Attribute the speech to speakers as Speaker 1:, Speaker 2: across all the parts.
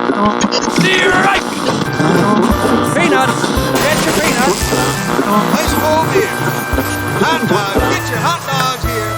Speaker 1: Strike! Peanuts! Get your peanuts!
Speaker 2: Nice move here. Hot dogs, get your hot dogs here.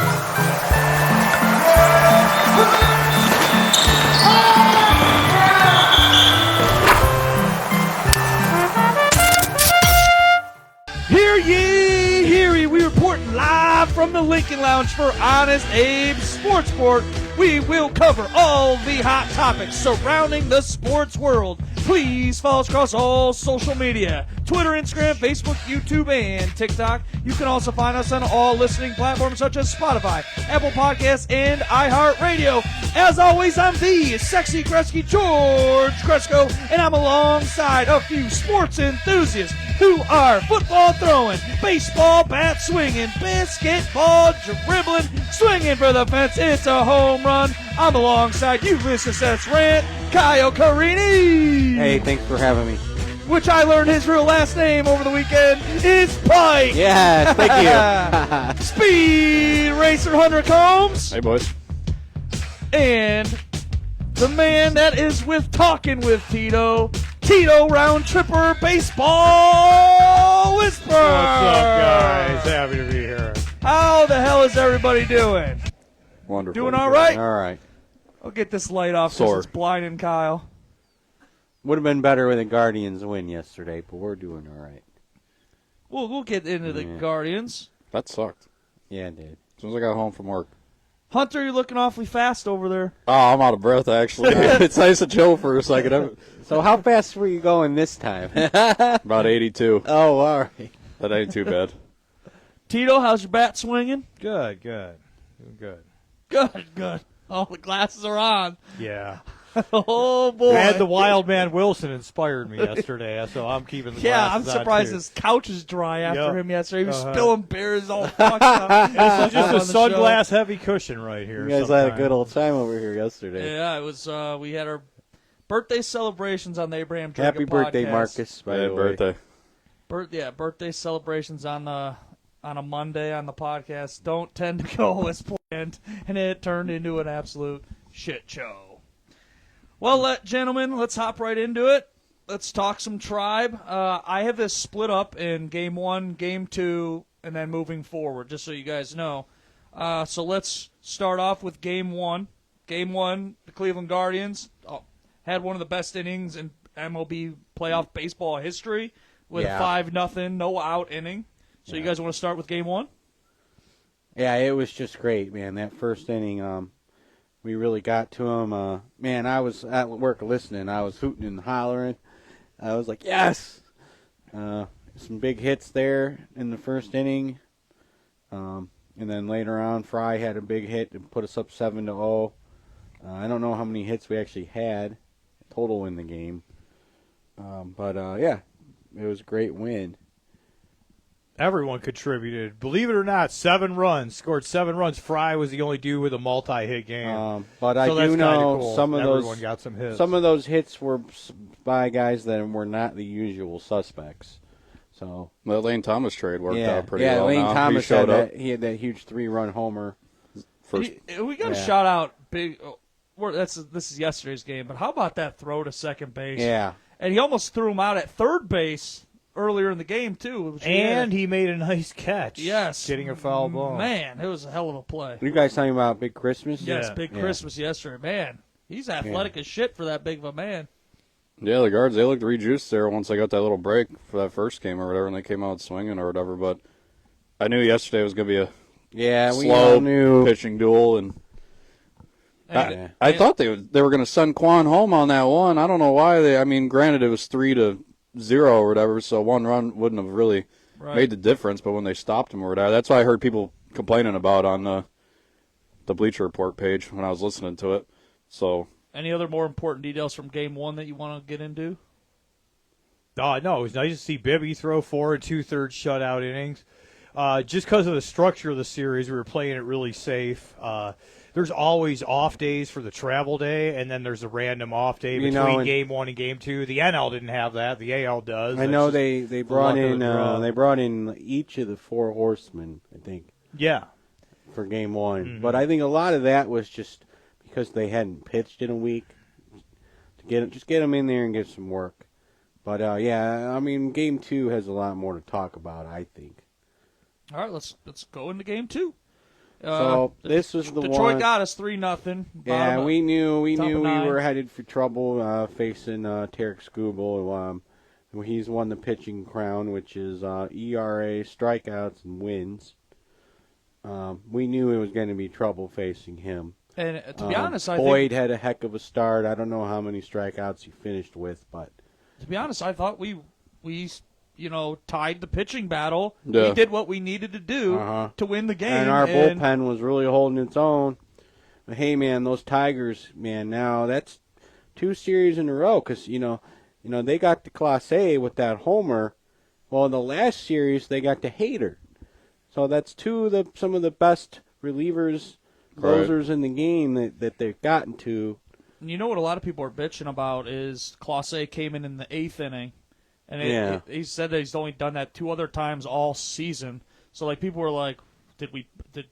Speaker 3: Hear ye, hear ye. We report live from the Lincoln Lounge for Honest Abe's Sports Report. We will cover all the hot topics surrounding the sports world. Please follow us across all social media, Twitter, Instagram, Facebook, YouTube, and TikTok. You can also find us on all listening platforms such as Spotify, Apple Podcasts, and iHeartRadio. As always, I'm the sexy Kresge George Kresko, and I'm alongside a few sports enthusiasts who are football throwing, baseball bat swinging, basketball dribbling, swinging for the fence. It's a home run. I'm alongside you, Mrs. Rant, Kyle Carini.
Speaker 4: Hey, thanks for having me.
Speaker 3: Which I learned his real last name over the weekend is Pike.
Speaker 4: Yes, thank you.
Speaker 3: Speed Racer Hunter Combs.
Speaker 5: Hey, boys.
Speaker 3: And the man that is with talking with Tito, Round Tripper Baseball Whisperer.
Speaker 6: What's up, guys? Happy to be here.
Speaker 3: How the hell is everybody doing?
Speaker 5: Wonderful.
Speaker 3: Doing all right?
Speaker 4: All right.
Speaker 3: I'll get this light off because
Speaker 5: Sore.
Speaker 3: it's blinding Kyle.
Speaker 4: Would have been better with the Guardians win yesterday, but we're doing all right.
Speaker 3: We'll get into the Guardians.
Speaker 5: That sucked.
Speaker 4: Yeah, it did.
Speaker 5: As soon as I got home from work.
Speaker 3: Hunter, you're looking awfully fast over there.
Speaker 5: Oh, I'm out of breath, actually. It's nice to chill for a second.
Speaker 4: So how fast were you going this time?
Speaker 5: About 82.
Speaker 4: Oh, all right.
Speaker 5: That ain't too bad.
Speaker 3: Tito, how's your bat swinging?
Speaker 6: Good. Doing good.
Speaker 3: Good. All the glasses are on.
Speaker 6: Yeah.
Speaker 3: Oh, boy.
Speaker 6: I had the Wild Man Wilson inspired me yesterday, so I'm keeping the
Speaker 3: Yeah, I'm
Speaker 6: glasses on,
Speaker 3: surprised
Speaker 6: too.
Speaker 3: his couch is dry after
Speaker 6: Yep.
Speaker 3: him yesterday. He was
Speaker 6: Uh-huh.
Speaker 3: spilling beers all fucked up.
Speaker 6: It's just
Speaker 3: On
Speaker 6: a
Speaker 3: the show.
Speaker 6: sunglass heavy cushion right here.
Speaker 4: You guys had a good old time over here yesterday.
Speaker 3: Yeah, it was. We had our birthday celebrations on the Abraham Draga
Speaker 4: Happy birthday,
Speaker 3: podcast.
Speaker 4: Marcus, by
Speaker 5: Hey,
Speaker 4: the way.
Speaker 5: birthday.
Speaker 3: Birthday celebrations on a Monday on the podcast don't tend to go as planned, and it turned into an absolute shit show. Well, gentlemen, let's hop right into it. Let's talk some Tribe. I have this split up in Game 1, Game 2, and then moving forward, just so you guys know. So let's start off with Game 1. Game 1, the Cleveland Guardians had one of the best innings in MLB playoff baseball history with a 5-0 no-out inning. So you guys want to start with Game 1?
Speaker 4: Yeah, it was just great, man. That first inning, we really got to him. Man, I was at work listening. I was hooting and hollering. I was like, yes! Some big hits there in the first inning. And then later on, Fry had a big hit to put us up 7-0. I don't know how many hits we actually had total in the game. But yeah, it was a great win.
Speaker 6: Everyone contributed. Believe it or not, 7 runs. Scored 7 runs. Fry was the only dude with a multi-hit game.
Speaker 4: But
Speaker 6: so
Speaker 4: I
Speaker 6: that's
Speaker 4: do know
Speaker 6: cool.
Speaker 4: some of
Speaker 6: Everyone got some hits.
Speaker 4: Some of those hits were by guys that were not the usual suspects. So
Speaker 5: The Lane Thomas trade worked out pretty well.
Speaker 4: Lane
Speaker 5: now.
Speaker 4: Thomas
Speaker 5: he showed up.
Speaker 4: he had that huge 3-run homer.
Speaker 5: First.
Speaker 3: We got to shout out big. This is yesterday's game, but how about that throw to second base?
Speaker 4: Yeah,
Speaker 3: And he almost threw him out at third base earlier in the game, too.
Speaker 6: And he made a nice catch.
Speaker 3: Yes.
Speaker 6: Getting a foul ball.
Speaker 3: Man, it was a hell of a play.
Speaker 4: you guys talking about Big Christmas?
Speaker 3: Yes,
Speaker 6: Yeah.
Speaker 3: big Christmas yesterday. Man, he's athletic as shit for that big of a man.
Speaker 5: Yeah, the Guards, they looked rejuiced there once they got that little break for that first game or whatever, and they came out swinging or whatever. But I knew yesterday was going to be a
Speaker 4: we all
Speaker 5: slow
Speaker 4: knew.
Speaker 5: pitching duel, and I thought they were going to send Quan home on that one. I don't know why they. I mean, granted it was 3-0 or whatever, so one run wouldn't have really made the difference. But when they stopped him or whatever, that's why I heard people complaining about on the Bleacher Report page when I was listening to it. So,
Speaker 3: any other more important details from Game 1 that you want to get into?
Speaker 6: No, it was nice to see Bibby throw 4 2/3 shutout innings. Just because of the structure of the series, we were playing it really safe. There's always off days for the travel day, and then there's a random off day between Game 1 and Game 2. The NL didn't have that. The AL does.
Speaker 4: I know they brought in each of the 4 horsemen, I think.
Speaker 6: Yeah.
Speaker 4: For Game 1.
Speaker 6: Mm-hmm.
Speaker 4: But I think a lot of that was just because they hadn't pitched in a week to get him in there and get some work. But yeah, I mean, Game 2 has a lot more to talk about, I think.
Speaker 3: All right, let's go into Game 2.
Speaker 4: So this was the
Speaker 3: Detroit
Speaker 4: one.
Speaker 3: got us 3-0.
Speaker 4: Yeah, we knew we
Speaker 3: top of nine.
Speaker 4: were headed for trouble facing Tarek Skubal. He's won the pitching crown, which is ERA, strikeouts, and wins. We knew it was going to be trouble facing him.
Speaker 3: And to be honest,
Speaker 4: Boyd had a heck of a start. I don't know how many strikeouts he finished with, but
Speaker 3: to be honest, I thought we tied the pitching battle.
Speaker 5: Yeah.
Speaker 3: We did what we needed to do to win the game.
Speaker 4: And our bullpen was really holding its own. But hey, man, those Tigers, man, now that's 2 series in a row because, they got the Class A with that homer. Well, in the last series, they got the hater. So that's some of the best relievers, closers in the game that they've gotten to.
Speaker 3: You know what a lot of people are bitching about is Class A came in the 8th inning. And he said that he's only done that 2 other times all season. So, like, people were like, did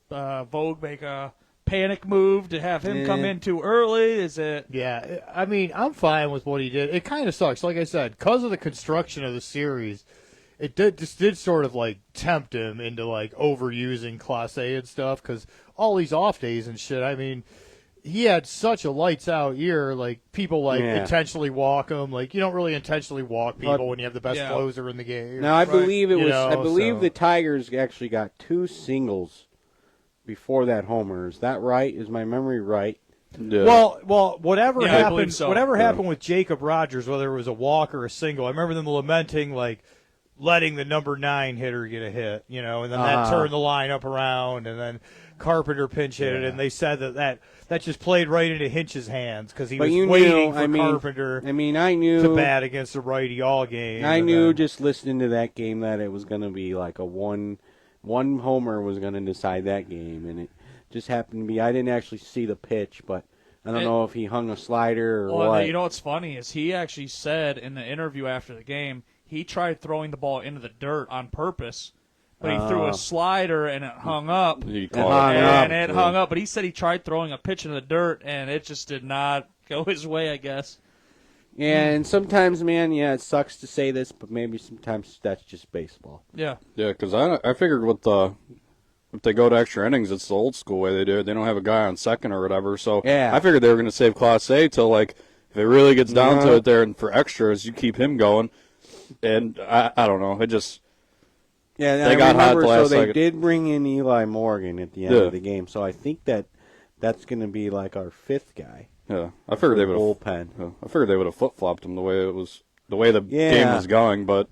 Speaker 3: Vogue make a panic move to have him come in too early? Is it?
Speaker 6: Yeah, I mean, I'm fine with what he did. It kind of sucks. Like I said, because of the construction of the series, it did sort of, like, tempt him into, like, overusing Class A and stuff because all these off days and shit, I mean – he had such a lights-out year. Like, people, intentionally walk him. Like, you don't really intentionally walk people when you have the best closer in the game.
Speaker 4: Now, I believe the Tigers actually got 2 singles before that homer. Is that right? Is my memory right?
Speaker 6: Yeah. Well, whatever happened, happened with Jacob Rogers, whether it was a walk or a single, I remember them lamenting, like, letting the number 9 hitter get a hit, and then that turned the lineup around, and then Carpenter pinch hit it, and they said that just played right into Hinch's hands because he was waiting for Carpenter to bat against a righty all game.
Speaker 4: I knew just listening to that game that it was going to be like a one homer was going to decide that game, and it just happened to be. I didn't actually see the pitch, but I don't know if he hung a slider or what.
Speaker 3: You know what's funny is he actually said in the interview after the game he tried throwing the ball into the dirt on purpose. But he threw a slider and it hung up. It hung up. But he said he tried throwing a pitch in the dirt and it just did not go his way, I guess.
Speaker 4: Yeah, and sometimes, man, it sucks to say this, but maybe sometimes that's just baseball.
Speaker 3: Yeah.
Speaker 5: Yeah, because I figured if they go to extra innings, it's the old school way they do it. They don't have a guy on second or whatever. So I figured they were going to save Class A till, like, if it really gets down to it there and for extras, you keep him going. And I don't know. It just...
Speaker 4: Yeah,
Speaker 5: they got hot the last
Speaker 4: they did bring in Eli Morgan at the end of the game, so I think that's going to be like our 5th guy.
Speaker 5: Yeah, I figured they would
Speaker 4: bullpen.
Speaker 5: I figured they would have flip flopped him the way the game was going, but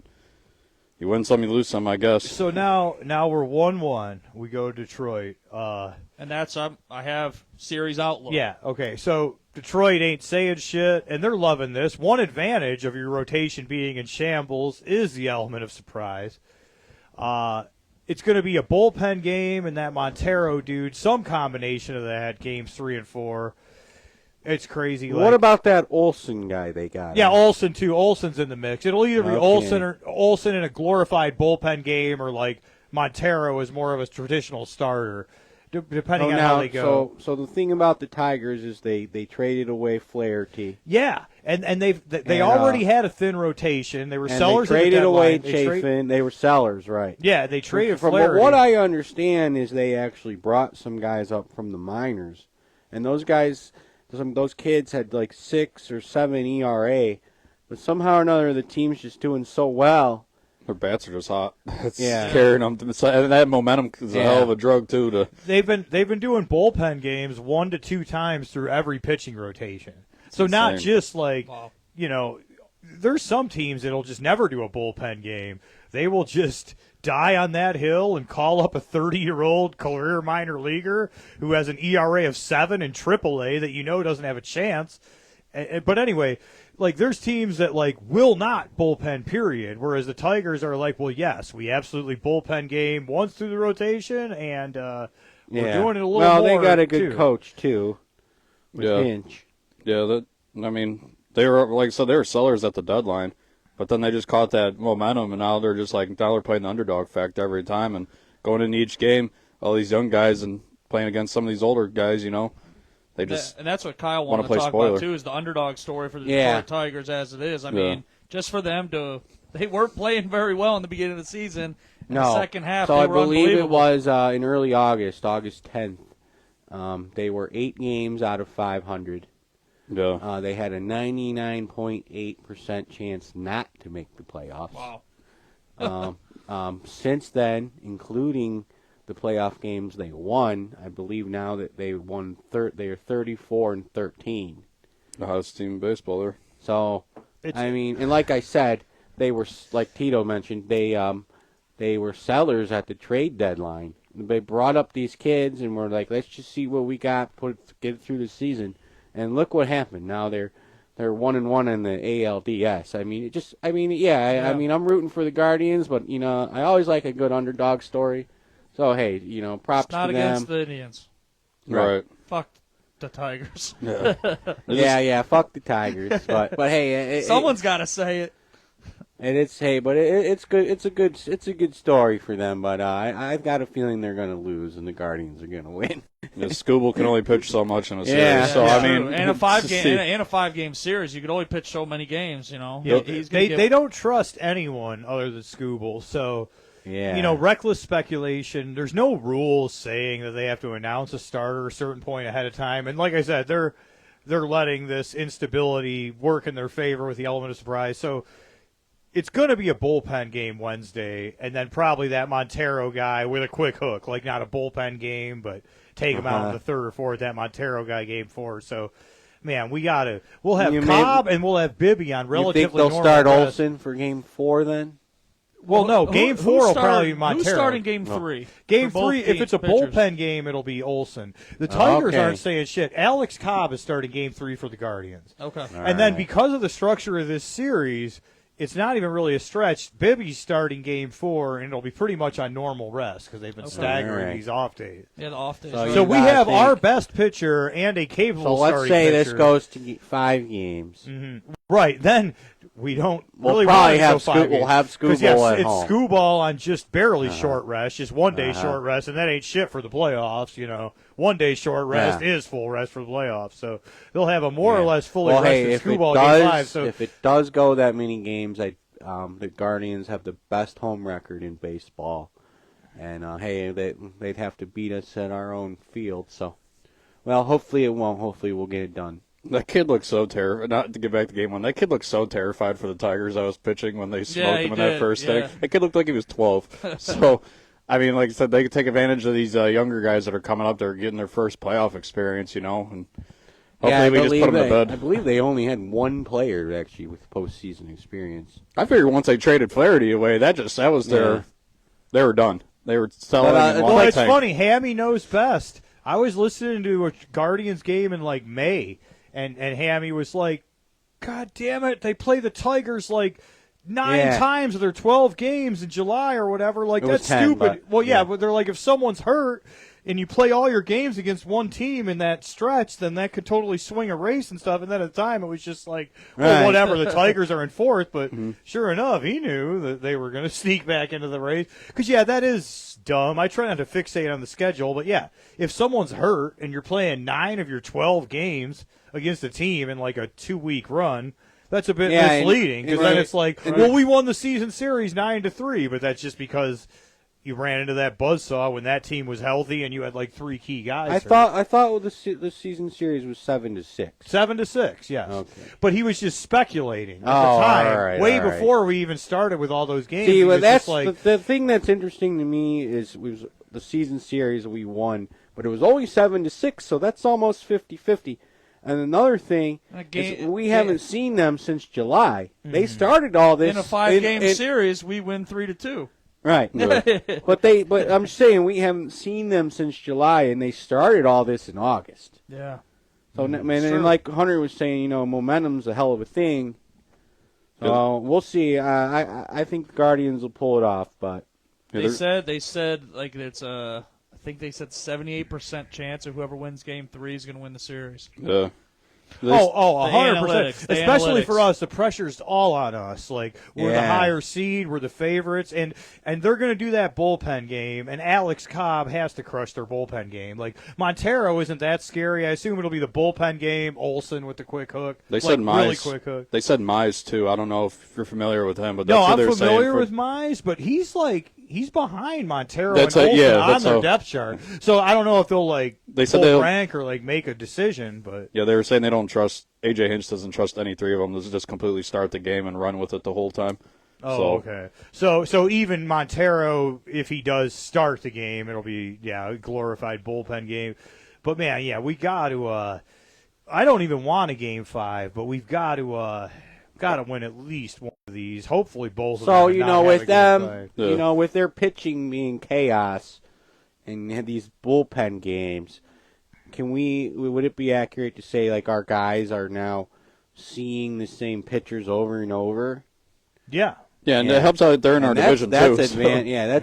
Speaker 5: you win some, you lose some, I guess.
Speaker 6: So now we're 1-1. We go to Detroit,
Speaker 3: and that's I have series outlook.
Speaker 6: Yeah, okay. So Detroit ain't saying shit, and they're loving this. One advantage of your rotation being in shambles is the element of surprise. It's going to be a bullpen game, and that Montero dude, some combination of that, games 3 and 4. It's crazy.
Speaker 4: What about that Olsen guy they got?
Speaker 6: Yeah, Olsen, too. Olsen's in the mix. It'll either be Olsen in a glorified bullpen game or, like, Montero is more of a traditional starter, depending on how they go.
Speaker 4: So the thing about the Tigers is they traded away Flaherty.
Speaker 6: Yeah, and they already had a thin rotation. They were sellers.
Speaker 4: They traded away Chafin. They were sellers, right?
Speaker 6: Yeah, they traded
Speaker 4: from
Speaker 6: Flaherty.
Speaker 4: What I understand is they actually brought some guys up from the minors, and those guys, those kids had like 6 or 7 ERA, but somehow or another the team's just doing so well.
Speaker 5: Their bats are just hot. It's carrying them, and that momentum is a hell of a drug too. They've
Speaker 6: been doing bullpen games 1 to 2 times through every pitching rotation. So not just like there's some teams that'll just never do a bullpen game. They will just die on that hill and call up a 30-year-old career minor leaguer who has an ERA of 7 in AAA that doesn't have a chance. But anyway, like there's teams that like will not bullpen, period. Whereas the Tigers are like, well, yes, we absolutely bullpen game once through the rotation, and we're doing it a little more.
Speaker 4: Well, they got a good coach too, with Hinch.
Speaker 5: Yeah, they were like they were sellers at the deadline, but then they just caught that momentum, and now they're playing the underdog effect every time and going into each game. All these young guys and playing against some of these older guys, They just
Speaker 3: and that's what Kyle
Speaker 5: wanna
Speaker 3: wanted to
Speaker 5: play
Speaker 3: talk
Speaker 5: spoiler.
Speaker 3: about too, is the underdog story for the
Speaker 4: Yeah.
Speaker 3: Detroit Tigers as it is. I mean, just for them they weren't playing very well in the beginning of the season. In the second half,
Speaker 4: so
Speaker 3: they
Speaker 4: I
Speaker 3: were
Speaker 4: believe it
Speaker 3: unbelievable.
Speaker 4: was in early August 10th. They were 8 games out of 500.
Speaker 5: yeah.
Speaker 4: They had a 99.8% chance not to make the playoffs.
Speaker 3: Wow.
Speaker 4: Since then, including the playoff games they won, I believe now that they won. They are 34-13.
Speaker 5: The hottest team in baseball there.
Speaker 4: So, I mean, and like I said, they were, like Tito mentioned, they were sellers at the trade deadline. They brought up these kids and were like, let's just see what we got, get it through the season, and look what happened. Now they're 1-1 in the ALDS. I mean, I mean, I'm rooting for the Guardians, but I always like a good underdog story. So hey, props
Speaker 3: It's not
Speaker 4: to them.
Speaker 3: against the Indians.
Speaker 5: Right.
Speaker 3: Fuck the Tigers.
Speaker 4: Yeah, fuck the Tigers. But hey,
Speaker 3: Someone's got to say it.
Speaker 4: And it's good. It's a good story for them. But I've got a feeling they're going to lose and the Guardians are going to win.
Speaker 5: Yeah, Scooble can only pitch so much in a series.
Speaker 4: Yeah.
Speaker 5: So
Speaker 3: Yeah,
Speaker 5: I mean,
Speaker 3: and a five-game series, you could only pitch so many games.
Speaker 6: Yeah,
Speaker 3: They
Speaker 6: don't trust anyone other than Scooble. So,
Speaker 4: yeah,
Speaker 6: reckless speculation. There's no rules saying that they have to announce a starter a certain point ahead of time. And like I said, they're letting this instability work in their favor with the element of surprise. So it's going to be a bullpen game Wednesday, and then probably that Montero guy with a quick hook, like not a bullpen game, but take him out in the third or fourth. That Montero guy game 4. So, man, we'll have Cobb and we'll have Bibby on relatively.
Speaker 4: You think they'll
Speaker 6: normal
Speaker 4: start
Speaker 6: rest.
Speaker 4: Olsen for Game 4 then?
Speaker 6: Well, no, Game 4 will probably be Montero.
Speaker 3: Who's starting Game 3?
Speaker 6: Game
Speaker 3: for both
Speaker 6: 3, if it's a
Speaker 3: pitchers?
Speaker 6: bullpen game, it'll be Olsen. The Tigers
Speaker 4: okay.
Speaker 6: aren't saying shit. Alex Cobb is starting Game 3 for the Guardians.
Speaker 3: Okay.
Speaker 6: And then because of the structure of this series, it's not even really a stretch. Bibby's starting Game 4, and it'll be pretty much on normal rest because they've been staggering
Speaker 4: Right.
Speaker 6: these off days.
Speaker 3: Yeah, the off days.
Speaker 4: So
Speaker 6: So
Speaker 4: you
Speaker 6: we
Speaker 4: gotta
Speaker 6: have
Speaker 4: think-
Speaker 6: our best pitcher and a capable
Speaker 4: So let's
Speaker 6: starting
Speaker 4: say
Speaker 6: pitcher.
Speaker 4: this goes to 5 games.
Speaker 6: Right, then we don't
Speaker 4: We'll
Speaker 6: really
Speaker 4: probably
Speaker 6: want to
Speaker 4: have
Speaker 6: go 5
Speaker 4: we'll
Speaker 6: games.
Speaker 4: have
Speaker 6: 'Cause,
Speaker 4: Scooble
Speaker 6: yes,
Speaker 4: at
Speaker 6: it's
Speaker 4: home.
Speaker 6: Scooble on just barely short rest, just 1 day short rest, and that ain't shit for the playoffs. 1 day short rest is full rest for the playoffs. So they'll have a more or less fully
Speaker 4: Well,
Speaker 6: rested
Speaker 4: hey, if it
Speaker 6: Scooble game 5.
Speaker 4: does,
Speaker 6: So
Speaker 4: if it does go that many games, the Guardians have the best home record in baseball, and hey, they'd have to beat us at our own field. So, well, hopefully it won't. Hopefully we'll get it done.
Speaker 5: that kid looked so terrified. Not to get back to Game 1, that kid looked so terrified for the Tigers. I was pitching when they smoked
Speaker 3: he
Speaker 5: him in that
Speaker 3: did,
Speaker 5: first
Speaker 3: yeah.
Speaker 5: inning. That kid looked like he was 12. So, I mean, like I said, they could take advantage of these younger guys that are coming up. They're getting their first playoff experience, and hopefully we just put them to bed.
Speaker 4: I believe they only had one player actually with postseason experience.
Speaker 5: I figured once they traded Flaherty away, that was their. They were done. They were selling.
Speaker 4: But,
Speaker 5: and
Speaker 6: well,
Speaker 5: wanted
Speaker 6: it's
Speaker 5: to tank.
Speaker 6: funny. Hammy knows best. I was listening to a Guardians game in like May, and Hammy was like, "God damn it! They play the Tigers like 9 times of their 12 games in July or whatever. Like
Speaker 4: It was
Speaker 6: that's
Speaker 4: 10,
Speaker 6: stupid."
Speaker 4: but,
Speaker 6: But they're like, if someone's hurt and you play all your games against one team in that stretch, then that could totally swing a race and stuff. And then at the time, it was just like, well,
Speaker 4: Right.
Speaker 6: whatever. The Tigers are in 4th, but sure enough, he knew that they were going to sneak back into the race. Because that is dumb. I try not to fixate on the schedule, but if someone's hurt and you're playing 9 of your 12 games against a team in like a 2-week run, that's a bit misleading. Because then it's like, well, we won the season series 9-3, but that's just because you ran into that buzzsaw when that team was healthy and you had like 3 key guys.
Speaker 4: I thought the season series was 7-6.
Speaker 6: 7-6, yes.
Speaker 4: Okay.
Speaker 6: But he was just speculating at the
Speaker 4: Oh,
Speaker 6: time,
Speaker 4: all right,
Speaker 6: way
Speaker 4: all right.
Speaker 6: before we even started with all those games.
Speaker 4: See,
Speaker 6: He
Speaker 4: well,
Speaker 6: was
Speaker 4: that's
Speaker 6: just like,
Speaker 4: the thing that's interesting to me is the season series we won, but it was only 7-6, so that's almost 50-50. And another thing is we haven't seen them since July. They started all this
Speaker 3: in a 5-game series, we win 3-2.
Speaker 4: Right. but I'm saying we haven't seen them since July, and they started all this in August.
Speaker 3: Yeah.
Speaker 4: So, and like Hunter was saying, momentum's a hell of a thing. So we'll see. I think the Guardians will pull it off, but
Speaker 3: They said like it's I think they said 78% chance of whoever wins Game 3 is going to win the series.
Speaker 5: Yeah.
Speaker 6: 100%.
Speaker 3: The
Speaker 6: Especially
Speaker 3: analytics.
Speaker 6: for us, the pressure's all on us. Like, we're the higher seed, we're the favorites, and they're going to do that bullpen game, and Alex Cobb has to crush their bullpen game. Like, Montero isn't that scary. I assume it'll be the bullpen game, Olsen with the quick hook.
Speaker 5: They said Mize.
Speaker 6: Really quick hook.
Speaker 5: They said Mize, too. I don't know if you're familiar with him, but
Speaker 6: No,
Speaker 5: that's what
Speaker 6: I'm
Speaker 5: they're
Speaker 6: familiar
Speaker 5: saying
Speaker 6: with Mize, but he's behind Montero and Olsen on their depth chart. So I don't know if they'll pull rank or make a decision, but
Speaker 5: yeah, they were saying they don't trust AJ Hinch doesn't trust any three of them. They'll just completely start the game and run with it the whole time.
Speaker 6: Okay. So even Montero, if he does start the game, it'll be a glorified bullpen game. But man, we got to. I don't even want a game 5, but we've got to. Got to win at least one of these. Hopefully both of them.
Speaker 4: So,
Speaker 6: and not have
Speaker 4: with
Speaker 6: a game
Speaker 4: them,
Speaker 6: 5.
Speaker 4: with their pitching being chaos and these bullpen games, would it be accurate to say, our guys are now seeing the same pitchers over and over?
Speaker 6: Yeah.
Speaker 5: Yeah, and it helps out they're in our division, too.
Speaker 4: That's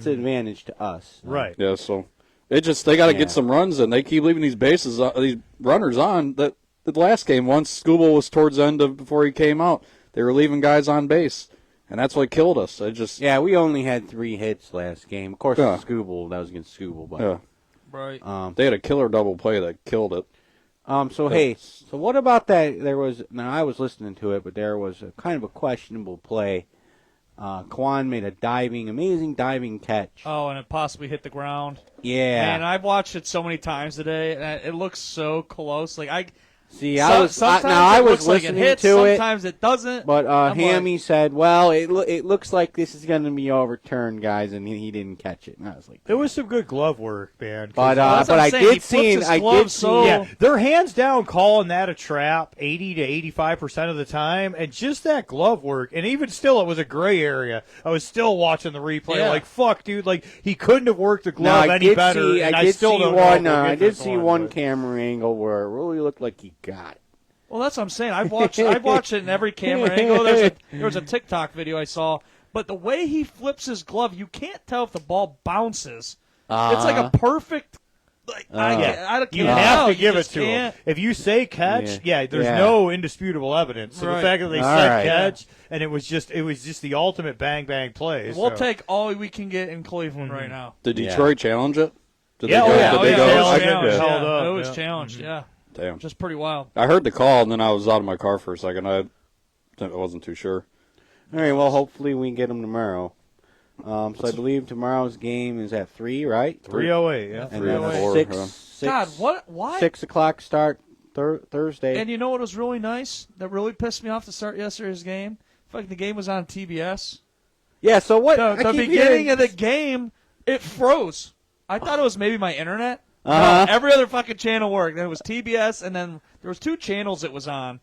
Speaker 4: an advantage to us.
Speaker 6: Right.
Speaker 5: Yeah, so they got to get some runs, and they keep leaving these these runners on. The last game, once Scooble was towards the end before he came out, they were leaving guys on base, and that's what killed us.
Speaker 4: We only had 3 hits last game. Of course, Scooble, that was against Scooble. But,
Speaker 3: right.
Speaker 5: They had a killer double play that killed it.
Speaker 4: So what about that? I was listening to it, but there was a kind of a questionable play. Kwan made amazing diving catch.
Speaker 3: Oh, and it possibly hit the ground.
Speaker 4: Yeah.
Speaker 3: And I've watched it so many times today, and it looks so close.
Speaker 4: Sometimes I was listening to it.
Speaker 3: Sometimes it doesn't.
Speaker 4: But Hammy said, "Well, it looks like this is going to be overturned, guys," and he didn't catch it. And I was like,
Speaker 6: "There was some good glove work, man."
Speaker 4: But I did see.
Speaker 6: They're hands down calling that a trap 80 to 85% of the time, and just that glove work. And even still, it was a gray area. I was still watching the replay, fuck, dude, he couldn't have worked the glove any better.
Speaker 4: I did see one camera angle where it really looked like he got it.
Speaker 3: Well, that's what I'm saying. I've watched it in every camera angle. There was a TikTok video I saw, but the way he flips his glove, you can't tell if the ball bounces. It's like a perfect. I can't
Speaker 6: you have to give it to him. If you say catch, there's no indisputable evidence. So the fact that they said catch, and it was just the ultimate bang bang play.
Speaker 3: We'll take all we can get in Cleveland right now.
Speaker 5: Did Detroit challenge it?
Speaker 3: It was challenged. Yeah.
Speaker 5: Damn.
Speaker 3: Just pretty wild.
Speaker 5: I heard the call, and then I was out of my car for a second. I wasn't too sure.
Speaker 4: All right, well, hopefully we can get them tomorrow. So I believe tomorrow's game is at 3, right?
Speaker 6: 3:08, yeah.
Speaker 4: And then 6.
Speaker 3: God, what? Why?
Speaker 4: 6 o'clock start Thursday.
Speaker 3: And you know what was really nice? That really pissed me off to start yesterday's game? The game was on TBS.
Speaker 4: Yeah, so what?
Speaker 3: The beginning of the game, it froze. I thought it was maybe my internet. No, every other fucking channel worked. Then it was TBS, and then there was 2 channels it was on.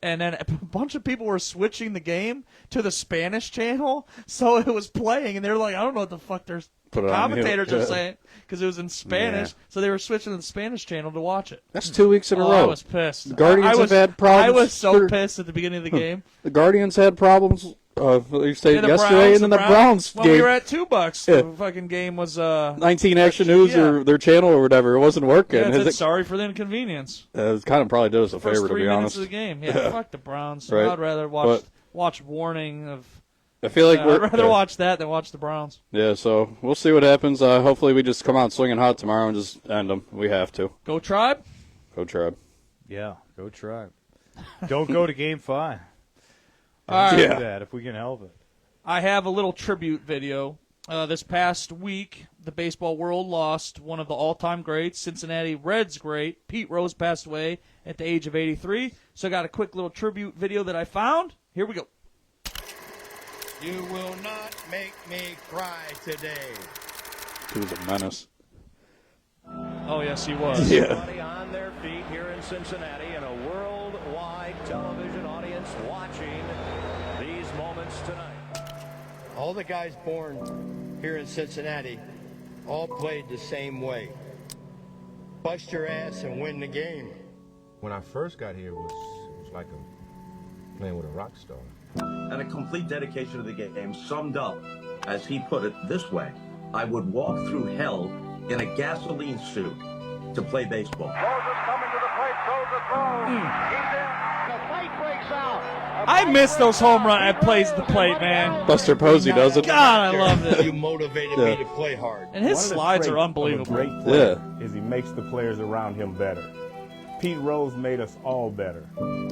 Speaker 3: And then a bunch of people were switching the game to the Spanish channel, so it was playing, and they were like, I don't know what the fuck their commentators are saying, because it was in Spanish, so they were switching to the Spanish channel to watch it.
Speaker 5: That's 2 weeks in a row.
Speaker 3: I was pissed.
Speaker 5: The Guardians have had problems.
Speaker 3: I was so pissed at the beginning of the game.
Speaker 5: The Guardians had problems. You stayed yesterday, and then the Browns game.
Speaker 3: Well, we were at $2. The fucking game was
Speaker 5: 19 Action News or their channel or whatever. It wasn't working.
Speaker 3: Yeah, sorry for the inconvenience.
Speaker 5: It kind of probably did us a favor, to be honest.
Speaker 3: 3 minutes of the game. Yeah, fuck the Browns. Right. I'd rather watch Warning of.
Speaker 5: I feel like
Speaker 3: I'd rather watch that than watch the Browns.
Speaker 5: Yeah, so we'll see what happens. Hopefully, we just come out swinging hot tomorrow and just end them. We have to.
Speaker 3: Go Tribe.
Speaker 5: Go Tribe.
Speaker 6: Yeah, go Tribe. Don't go to Game 5.
Speaker 3: All right.
Speaker 6: Do that if we can help it.
Speaker 3: I have a little tribute video. This past week, the baseball world lost one of the all-time greats, Cincinnati Reds great. Pete Rose passed away at the age of 83. So I got a quick little tribute video that I found. Here we go.
Speaker 2: You will not make me cry today.
Speaker 5: He was a menace.
Speaker 3: Oh, yes, he was.
Speaker 7: Everybody on their feet here in Cincinnati and a worldwide television audience watching these moments tonight.
Speaker 8: All the guys born here in Cincinnati all played the same way. Bust your ass and win the game.
Speaker 9: When I first got here, it was like playing with a rock star.
Speaker 10: And a complete dedication to the game summed up, as he put it this way: I would walk through hell in a gasoline suit to play baseball.
Speaker 7: Rose is coming to the plate.
Speaker 3: I miss those home run plays at the plate, man.
Speaker 5: Buster Posey does it.
Speaker 3: God, I love it.
Speaker 8: You motivated me to play hard.
Speaker 3: And his slides are unbelievable.
Speaker 9: Great player is he makes the players around him better. Pete Rose made us all better.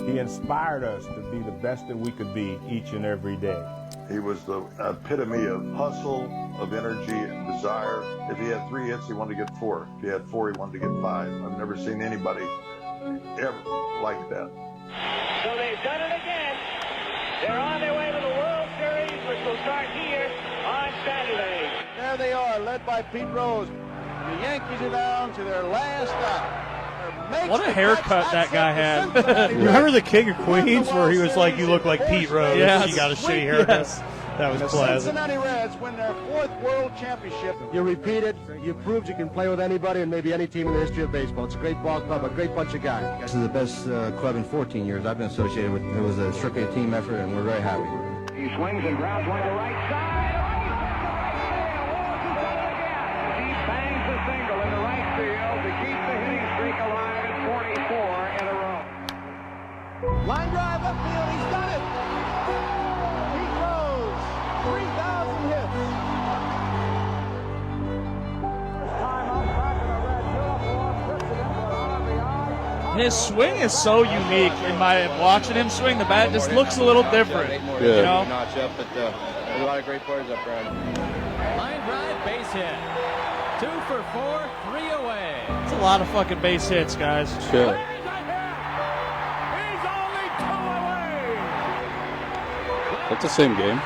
Speaker 9: He inspired us to be the best that we could be each and every day.
Speaker 11: He was the epitome of hustle, of energy, and desire. If he had 3 hits, he wanted to get 4. If he had 4, he wanted to get 5. I've never seen anybody ever like that.
Speaker 7: So they've done it again. They're on their way to the World Series, which will start here on Saturday.
Speaker 2: There they are, led by Pete Rose. The Yankees are down to their last out.
Speaker 3: What a haircut that guy had.
Speaker 6: Remember the King of Queens where he was like, you look like Pete Rose.
Speaker 3: Yes.
Speaker 6: He got a shitty haircut.
Speaker 3: Yes.
Speaker 6: That was
Speaker 2: The
Speaker 6: classic.
Speaker 2: Cincinnati Reds win their 4th World Championship. You repeated, you proved you can play with anybody and maybe any team in the history of baseball. It's a great ball club, a great bunch of guys.
Speaker 12: This is the best club in 14 years I've been associated with. It was strictly a team effort, and we're very happy.
Speaker 7: He swings and grounds one to right side. He bangs a single in the right field to keep the hitting streak alive at 44 in a row.
Speaker 2: Line drive upfield, he's done it. Pete Rose, 3,000 hits.
Speaker 3: His swing is so unique. In my watching him swing, the bat just looks a little different. You know?
Speaker 12: Notch up, but there's a lot of great players up there.
Speaker 1: Line drive, base hit. 2 for 4, 3 away.
Speaker 3: It's a lot of fucking base hits, guys.
Speaker 5: Sure.
Speaker 7: He's only 2 away.
Speaker 5: That's the same game.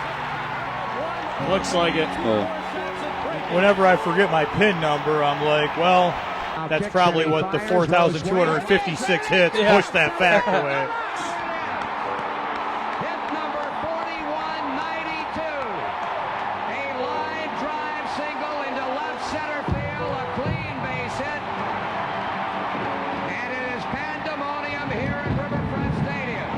Speaker 3: Looks like it.
Speaker 6: Whenever I forget my PIN number, I'm like, well, that's probably what the 4,256 hits pushed that fact away.
Speaker 7: Hit number 4192. A line drive single into left center field. A clean base hit. And it is pandemonium here at Riverfront Stadium.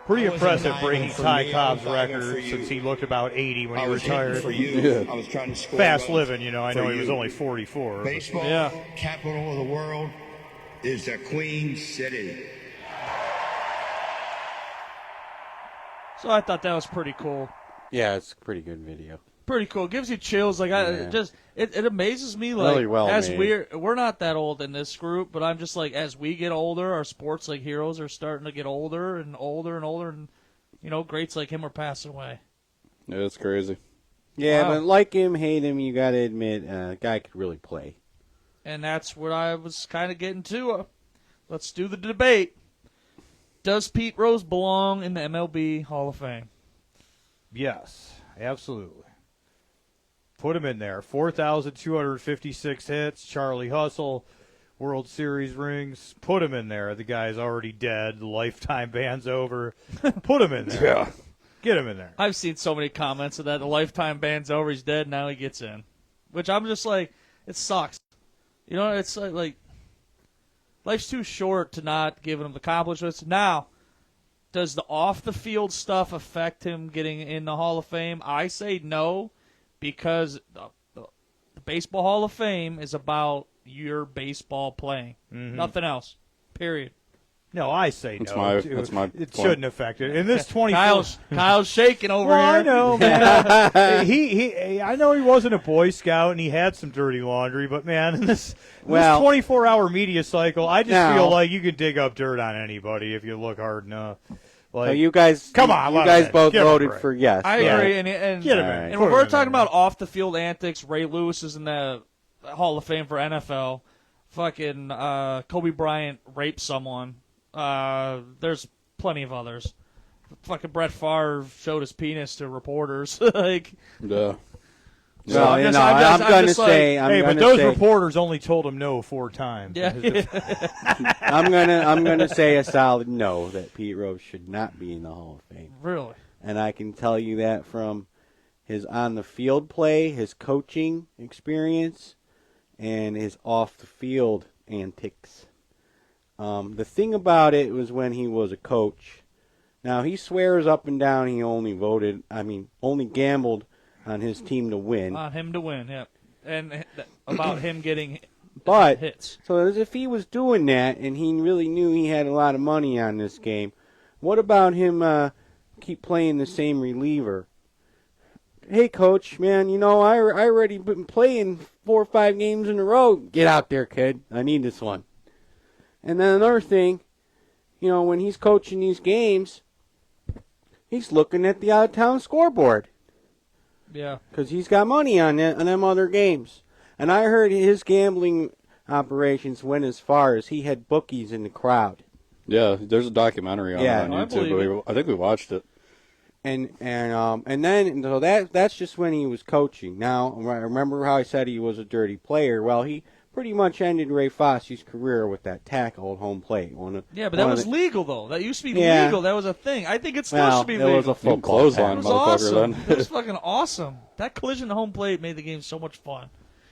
Speaker 6: Pretty impressive breaking Ty Cobb's record since he looked about 80 when he retired.
Speaker 8: For you. I was trying to score.
Speaker 6: Fast living, you know. I know he was only 44.
Speaker 8: Baseball, capital of the world, is the Queen City.
Speaker 3: So I thought that was pretty cool.
Speaker 4: Yeah, it's a pretty good video.
Speaker 3: Pretty cool. Gives you chills. Like it amazes me. Like
Speaker 4: Really well
Speaker 3: as
Speaker 4: made.
Speaker 3: we're not that old in this group, but I'm just like as we get older, our sports like heroes are starting to get older and older and older, and you know greats like him are passing away.
Speaker 5: Yeah, it's crazy.
Speaker 4: Yeah,
Speaker 3: Wow.
Speaker 4: but like him, hate him, you got to admit, guy could really play.
Speaker 3: And that's what I was kind of getting to. Let's do the debate. Does Pete Rose belong in the MLB Hall of Fame?
Speaker 6: Yes, absolutely. Put him in there. 4,256 hits. Charlie Hustle, World Series rings. Put him in there. The guy's already dead. The lifetime ban's over. Put him in there.
Speaker 5: Yeah.
Speaker 6: Get him in there.
Speaker 3: I've seen so many comments of that. The lifetime ban's over. He's dead. Now he gets in. Which I'm just like, it sucks. You know, it's like life's too short to not give him accomplishments. Now, does the off-the-field stuff affect him getting in the Hall of Fame? I say no, because the Baseball Hall of Fame is about your baseball playing.
Speaker 6: Mm-hmm.
Speaker 3: Nothing else. Period.
Speaker 6: No, I say
Speaker 5: That's
Speaker 6: no.
Speaker 5: that's my
Speaker 6: It
Speaker 5: point.
Speaker 6: shouldn't affect it. In this 24...
Speaker 3: Kyle's shaking over
Speaker 6: well,
Speaker 3: here.
Speaker 6: I know, man. I know he wasn't a Boy Scout and he had some dirty laundry, but man, in this 24-hour media cycle, I just feel like you can dig up dirt on anybody if you look hard enough. Like,
Speaker 4: So you guys,
Speaker 6: come on,
Speaker 4: you guys both voted for yes.
Speaker 3: I
Speaker 4: right?
Speaker 3: agree, and
Speaker 6: Get him in.
Speaker 3: and
Speaker 6: Put
Speaker 3: when
Speaker 6: him
Speaker 3: we're
Speaker 6: in
Speaker 3: talking
Speaker 6: there.
Speaker 3: about off the field antics, Ray Lewis is in the Hall of Fame for NFL. Fucking Kobe Bryant raped someone. There's plenty of others. Fucking Brett Favre showed his penis to reporters. like,
Speaker 5: Yeah.
Speaker 3: So
Speaker 4: Well, I'm going to say,
Speaker 6: hey, but those reporters only told him no 4 times.
Speaker 3: Yeah.
Speaker 4: I'm gonna say a solid no that Pete Rose should not be in the Hall of Fame.
Speaker 3: Really?
Speaker 4: And I can tell you that from his on the field play, his coaching experience, and his off the field antics. The thing about it was when he was a coach. Now he swears up and down he only gambled on his team to win.
Speaker 3: On him to win, yeah. And about him getting
Speaker 4: But
Speaker 1: hits.
Speaker 4: So as if he was doing that and he really knew he had a lot of money on this game, what about him keep playing the same reliever? Hey, coach, man, I already been playing 4 or 5 games in a row. Get out there, kid. I need this one. And then another thing, when he's coaching these games, he's looking at the out-of-town scoreboard.
Speaker 1: Yeah.
Speaker 4: Because he's got money on them other games. And I heard his gambling operations went as far as he had bookies in the crowd.
Speaker 5: Yeah, there's a documentary on it on YouTube. I think we watched it.
Speaker 4: And then so that's just when he was coaching. Now, remember how I said he was a dirty player? Well, he pretty much ended Ray Fosse's career with that tackle at home plate.
Speaker 3: But that was legal, though. That used to be legal. That was a thing. I think it still should be legal.
Speaker 4: It was a full
Speaker 5: clothesline,
Speaker 3: It was
Speaker 5: motherfucker.
Speaker 3: awesome.
Speaker 5: Then.
Speaker 3: It was fucking awesome. That collision at home plate made the game so much fun.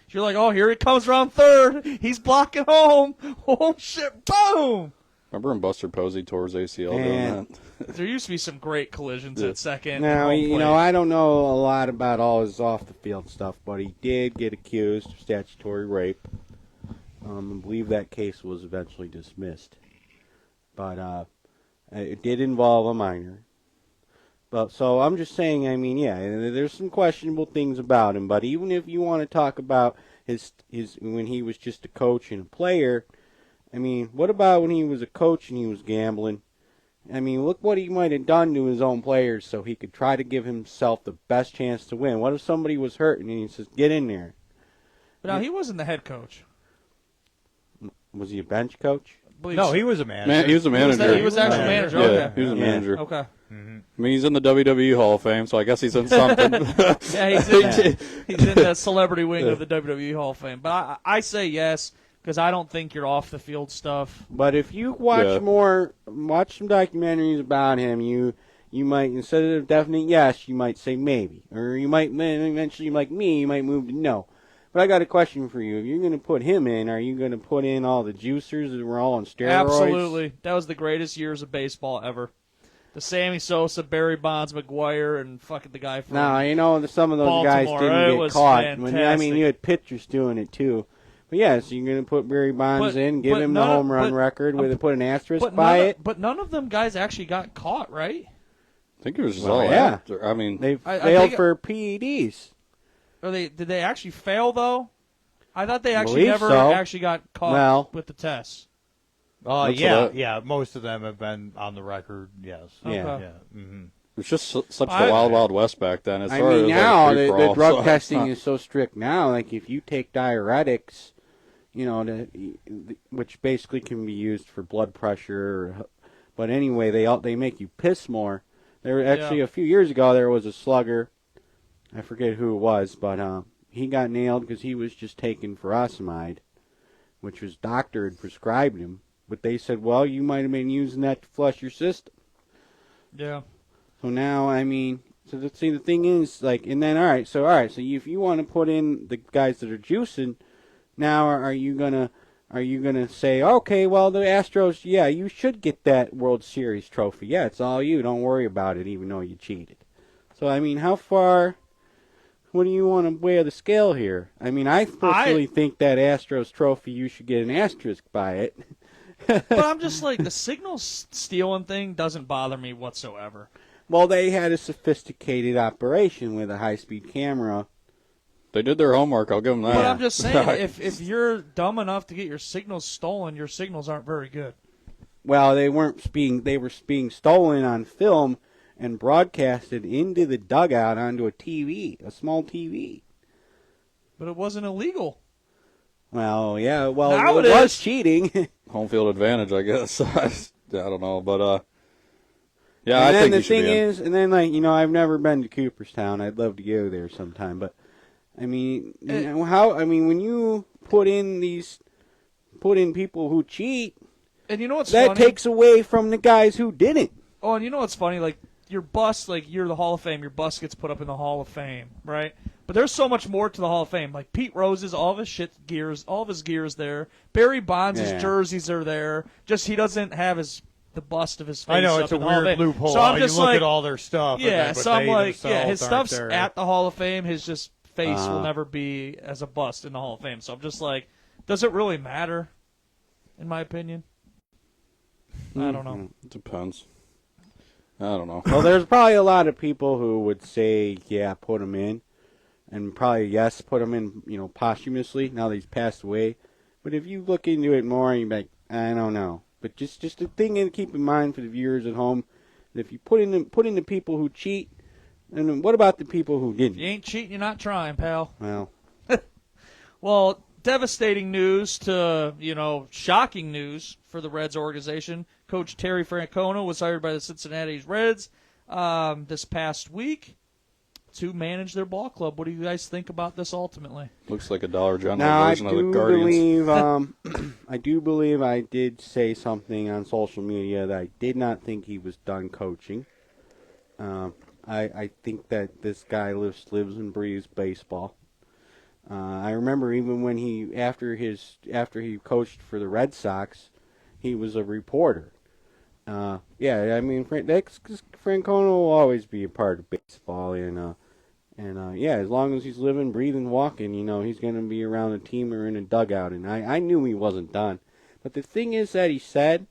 Speaker 3: You're like, oh, here he comes around third. He's blocking home. Oh, shit. Boom.
Speaker 5: Remember when Buster Posey tore his ACL doing that?
Speaker 3: There used to be some great collisions at second.
Speaker 4: Now, I don't know a lot about all his off-the-field stuff, but he did get accused of statutory rape. I believe that case was eventually dismissed. But it did involve a minor. So I'm just saying, there's some questionable things about him. But even if you want to talk about his when he was just a coach and a player, what about when he was a coach and he was gambling? Look what he might have done to his own players so he could try to give himself the best chance to win. What if somebody was hurt and he says, get in there?
Speaker 3: But now, he wasn't the head coach.
Speaker 4: Was he a bench coach?
Speaker 6: No, he was a manager.
Speaker 5: He was a manager.
Speaker 3: He was actually a manager.
Speaker 5: Yeah,
Speaker 3: Okay.
Speaker 5: he was a manager.
Speaker 3: Okay.
Speaker 5: Mm-hmm. He's in the WWE Hall of Fame, so I guess he's in something.
Speaker 3: Yeah, he's in the celebrity wing of the WWE Hall of Fame. But I say yes, because I don't think you're off the field stuff.
Speaker 4: But if you watch some documentaries about him, you might, instead of definite yes, you might say maybe. Or you might eventually, like me, you might move to no. But I got a question for you. If you're going to put him in, are you going to put in all the juicers that were all on steroids?
Speaker 3: Absolutely. That was the greatest years of baseball ever. The Sammy Sosa, Barry Bonds, McGuire, and fucking the guy from
Speaker 4: some of those
Speaker 3: Baltimore.
Speaker 4: guys didn't get caught.
Speaker 3: Fantastic.
Speaker 4: You had pitchers doing it too. But yeah, so you're going to put Barry Bonds in, give him the home run record, put an asterisk by it.
Speaker 3: But none of them guys actually got caught, right?
Speaker 5: I think it was just
Speaker 4: after. They failed for PEDs.
Speaker 3: Did they actually fail, though? I thought they actually
Speaker 4: Believe
Speaker 3: never
Speaker 4: so.
Speaker 3: actually got caught with the tests.
Speaker 6: Most of them have been on the record, yes.
Speaker 3: Okay.
Speaker 6: Yeah. Mm-hmm.
Speaker 5: It was just such the wild, wild west back then.
Speaker 4: Now the drug testing is so strict now. Like if you take diuretics, which basically can be used for blood pressure, but anyway, they make you piss more. There actually a few years ago there was a slugger. I forget who it was, but he got nailed because he was just taking furosemide, which his doctor had prescribed him. But they said, well, you might have been using that to flush your system.
Speaker 3: Yeah.
Speaker 4: So now, the thing is, so if you want to put in the guys that are juicing, now are you gonna say, okay, well, the Astros, you should get that World Series trophy. Yeah, it's all you. Don't worry about it, even though you cheated. So, how far... What do you want to weigh the scale here? I personally think that Astros trophy, you should get an asterisk by it.
Speaker 3: But I'm just like, the signal stealing thing doesn't bother me whatsoever.
Speaker 4: Well, they had a sophisticated operation with a high-speed camera.
Speaker 5: They did their homework, I'll give them that.
Speaker 3: But I'm just saying, if you're dumb enough to get your signals stolen, your signals aren't very good.
Speaker 4: Well, they were being stolen on film and broadcasted into the dugout onto a TV, a small TV.
Speaker 3: But it wasn't illegal.
Speaker 4: Well, yeah, it was cheating.
Speaker 5: Home field advantage, I guess. I don't know, but
Speaker 4: I
Speaker 5: think
Speaker 4: the
Speaker 5: you should
Speaker 4: thing
Speaker 5: be in.
Speaker 4: is, and then I've never been to Cooperstown. I'd love to go there sometime, but when you put in people who cheat,
Speaker 3: and you know what's
Speaker 4: that
Speaker 3: funny?
Speaker 4: takes away from the guys who didn't.
Speaker 3: Oh, and you know what's funny? Like, your bus, you're the Hall of Fame, your bus gets put up in the Hall of Fame, right? But there's so much more to the Hall of Fame. Like Pete Rose's, all of his gear's there. Barry Bonds' jerseys are there. Just he doesn't have the bust of his face.
Speaker 6: I know,
Speaker 3: up
Speaker 6: it's a
Speaker 3: in the Hall of
Speaker 6: weird
Speaker 3: Fame.
Speaker 6: loophole.
Speaker 3: So I'm just
Speaker 6: you look at all their stuff.
Speaker 3: Yeah,
Speaker 6: but
Speaker 3: so I'm like, his stuff's
Speaker 6: there.
Speaker 3: at the Hall of Fame. His just face will never be as a bust in the Hall of Fame. So I'm just like, Does it really matter, in my opinion? I don't know.
Speaker 5: It depends. I don't know.
Speaker 4: Well, there's probably a lot of people who would say, yeah, put him in. And probably, yes, put him in, posthumously, now that he's passed away. But if you look into it more, you're like, I don't know. But just a thing to keep in mind for the viewers at home, that if you put in the people who cheat, and what about the people who didn't?
Speaker 3: If you ain't cheating, you're not trying, pal.
Speaker 4: Well.
Speaker 3: Well, devastating news to, shocking news for the Reds organization. Coach Terry Francona was hired by the Cincinnati Reds this past week to manage their ball club. What do you guys think about this ultimately?
Speaker 5: Looks like a Dollar General version of the Guardians.
Speaker 4: I do believe I did say something on social media that I did not think he was done coaching. I think that this guy lives and breathes baseball. I remember even when after he coached for the Red Sox, he was a reporter. Yeah, I mean, Francona will always be a part of baseball, and yeah, as long as he's living, breathing, walking, he's going to be around a team or in a dugout. And I knew he wasn't done. But the thing is that he said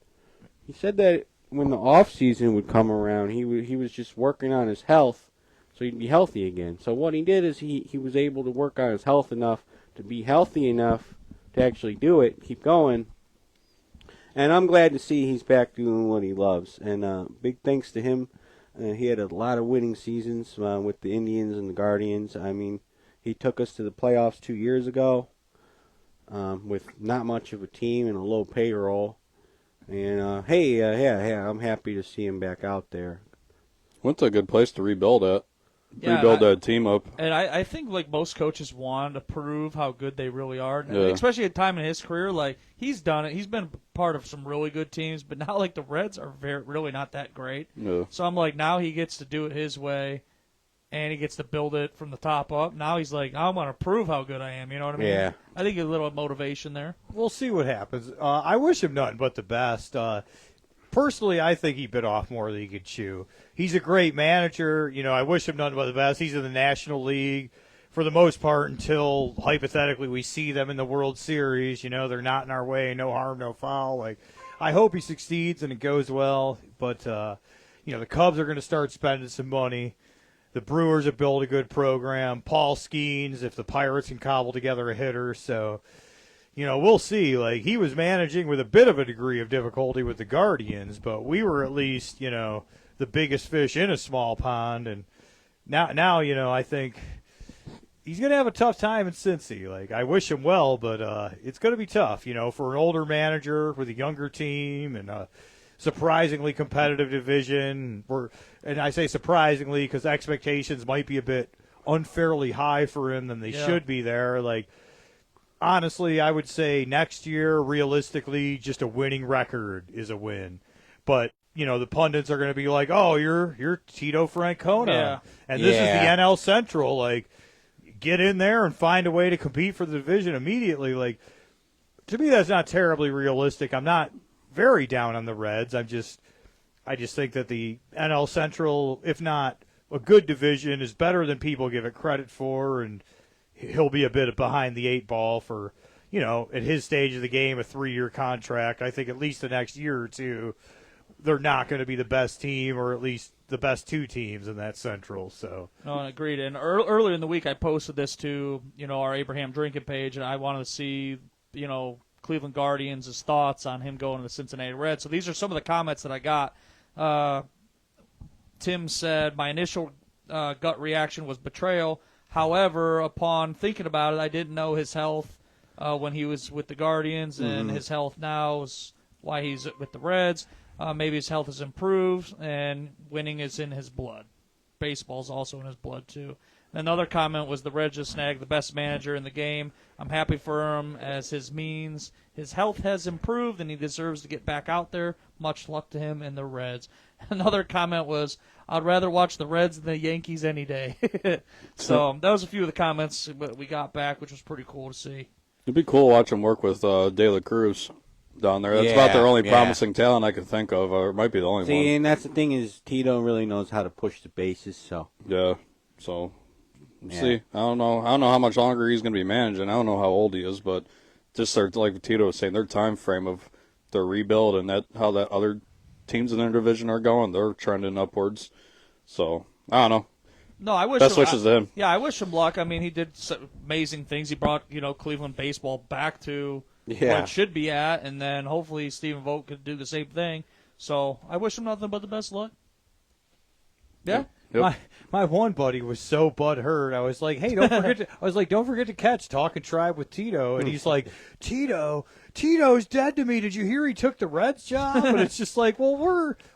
Speaker 4: that when the off season would come around, he was just working on his health, so he'd be healthy again. So what he did is he was able to work on his health enough to be healthy enough to actually do it, keep going. And I'm glad to see he's back doing what he loves. And big thanks to him. He had a lot of winning seasons with the Indians and the Guardians. I mean, he took us to the playoffs 2 years ago with not much of a team and a low payroll. And, I'm happy to see him back out there.
Speaker 5: Went to a good place to rebuild at. Rebuild that team up.
Speaker 3: And I think, like, most coaches want to prove how good they really are.
Speaker 5: Yeah.
Speaker 3: Especially at a time in his career, like, he's done it. He's been part of some really good teams, but now, like, the Reds are really not that great.
Speaker 5: Yeah.
Speaker 3: So I'm like, now he gets to do it his way, and he gets to build it from the top up. Now he's like, I want to prove how good I am. You know what I mean?
Speaker 4: Yeah.
Speaker 3: I think a little motivation there.
Speaker 6: We'll see what happens. I wish him nothing but the best. Personally, I think he bit off more than he could chew. He's a great manager. I wish him nothing but the best. He's in the National League for the most part until, hypothetically, we see them in the World Series. They're not in our way. No harm, no foul. Like, I hope he succeeds and it goes well. But, the Cubs are going to start spending some money. The Brewers have built a good program. Paul Skeens, if the Pirates can cobble together a hitter. So, we'll see. Like, he was managing with a bit of a degree of difficulty with the Guardians, but we were at least, the biggest fish in a small pond. And now, I think he's going to have a tough time in Cincy. Like, I wish him well, but it's going to be tough, for an older manager with a younger team and a surprisingly competitive division. And I say surprisingly because expectations might be a bit unfairly high for him than they should be there. Like, honestly, I would say next year, realistically, just a winning record is a win. But, the pundits are going to be like, oh, you're Tito Francona.
Speaker 3: Yeah.
Speaker 6: And this is the NL Central. Like, get in there and find a way to compete for the division immediately. Like, to me, that's not terribly realistic. I'm not very down on the Reds. I just think that the NL Central, if not a good division, is better than people give it credit for, and he'll be a bit behind the eight ball for, at his stage of the game, a 3-year contract. I think at least the next year or two, they're not going to be the best team, or at least the best two teams in that Central. So
Speaker 3: no, I agreed. And earlier in the week, I posted this to our Abraham Drinking page, and I wanted to see Cleveland Guardians' thoughts on him going to the Cincinnati Reds. So these are some of the comments that I got. Tim said, my initial gut reaction was betrayal. However, upon thinking about it, I didn't know his health when he was with the Guardians, and his health now is why he's with the Reds. Maybe his health has improved, and winning is in his blood. Baseball's also in his blood, too. Another comment was the Reds just snagged the best manager in the game. I'm happy for him as his health has improved, and he deserves to get back out there. Much luck to him and the Reds. Another comment was, I'd rather watch the Reds than the Yankees any day. So that was a few of the comments we got back, which was pretty cool to see.
Speaker 5: It'd be cool to watch him work with De La Cruz down there. That's about their only promising talent I can think of, or it might be the only one.
Speaker 4: See, and that's the thing is Tito really knows how to push the bases. So
Speaker 5: yeah, so see, I don't know how much longer he's going to be managing. I don't know how old he is, but just their, like Tito was saying, their time frame of their rebuild and how that other teams in their division are going, they're trending upwards. So I don't know.
Speaker 3: No, I wish
Speaker 5: best wishes to him.
Speaker 3: Yeah, I wish him luck. I mean, he did amazing things. He brought Cleveland baseball back to where it should be at, and then hopefully Stephen Vogt could do the same thing. So I wish him nothing but the best luck. Yeah.
Speaker 5: Yep.
Speaker 6: My one buddy was so butthurt. I was like, "Hey, don't forget to catch Talking Tribe with Tito." And he's like, "Tito's dead to me. Did you hear he took the Reds job?" And it's just like, well,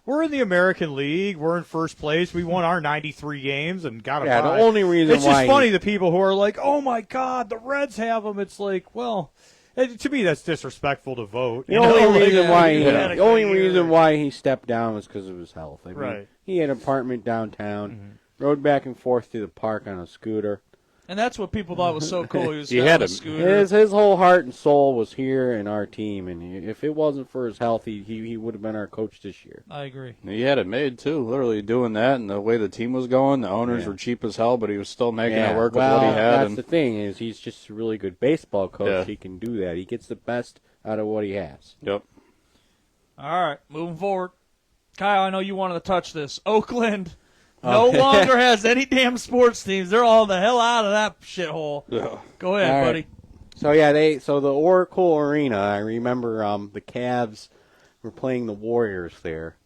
Speaker 6: we're in the American League. We're in first place. We won our 93 games and got a bye.
Speaker 4: The only reason
Speaker 6: it's just funny the people who are like, "Oh my God, the Reds have them." It's like, well, to me that's disrespectful to vote.
Speaker 4: The only reason why he stepped down was because of his health. I mean,
Speaker 6: right.
Speaker 4: He had an apartment downtown, rode back and forth to the park on a scooter.
Speaker 3: And that's what people thought was so cool.
Speaker 5: He had a
Speaker 3: scooter.
Speaker 4: His whole heart and soul was here in our team, and if it wasn't for his health, he would have been our coach this year.
Speaker 3: I agree.
Speaker 5: He had it made, too, literally doing that, and the way the team was going, the owners were cheap as hell, but he was still making it work with what he had.
Speaker 4: That's the thing, is he's just a really good baseball coach. Yeah. He can do that. He gets the best out of what he has.
Speaker 5: Yep.
Speaker 3: All right, moving forward. Kyle, I know you wanted to touch this. Oakland no longer has any damn sports teams. They're all the hell out of that shithole.
Speaker 5: Yeah.
Speaker 3: Go ahead, buddy.
Speaker 4: So the Oracle Arena, I remember the Cavs were playing the Warriors there.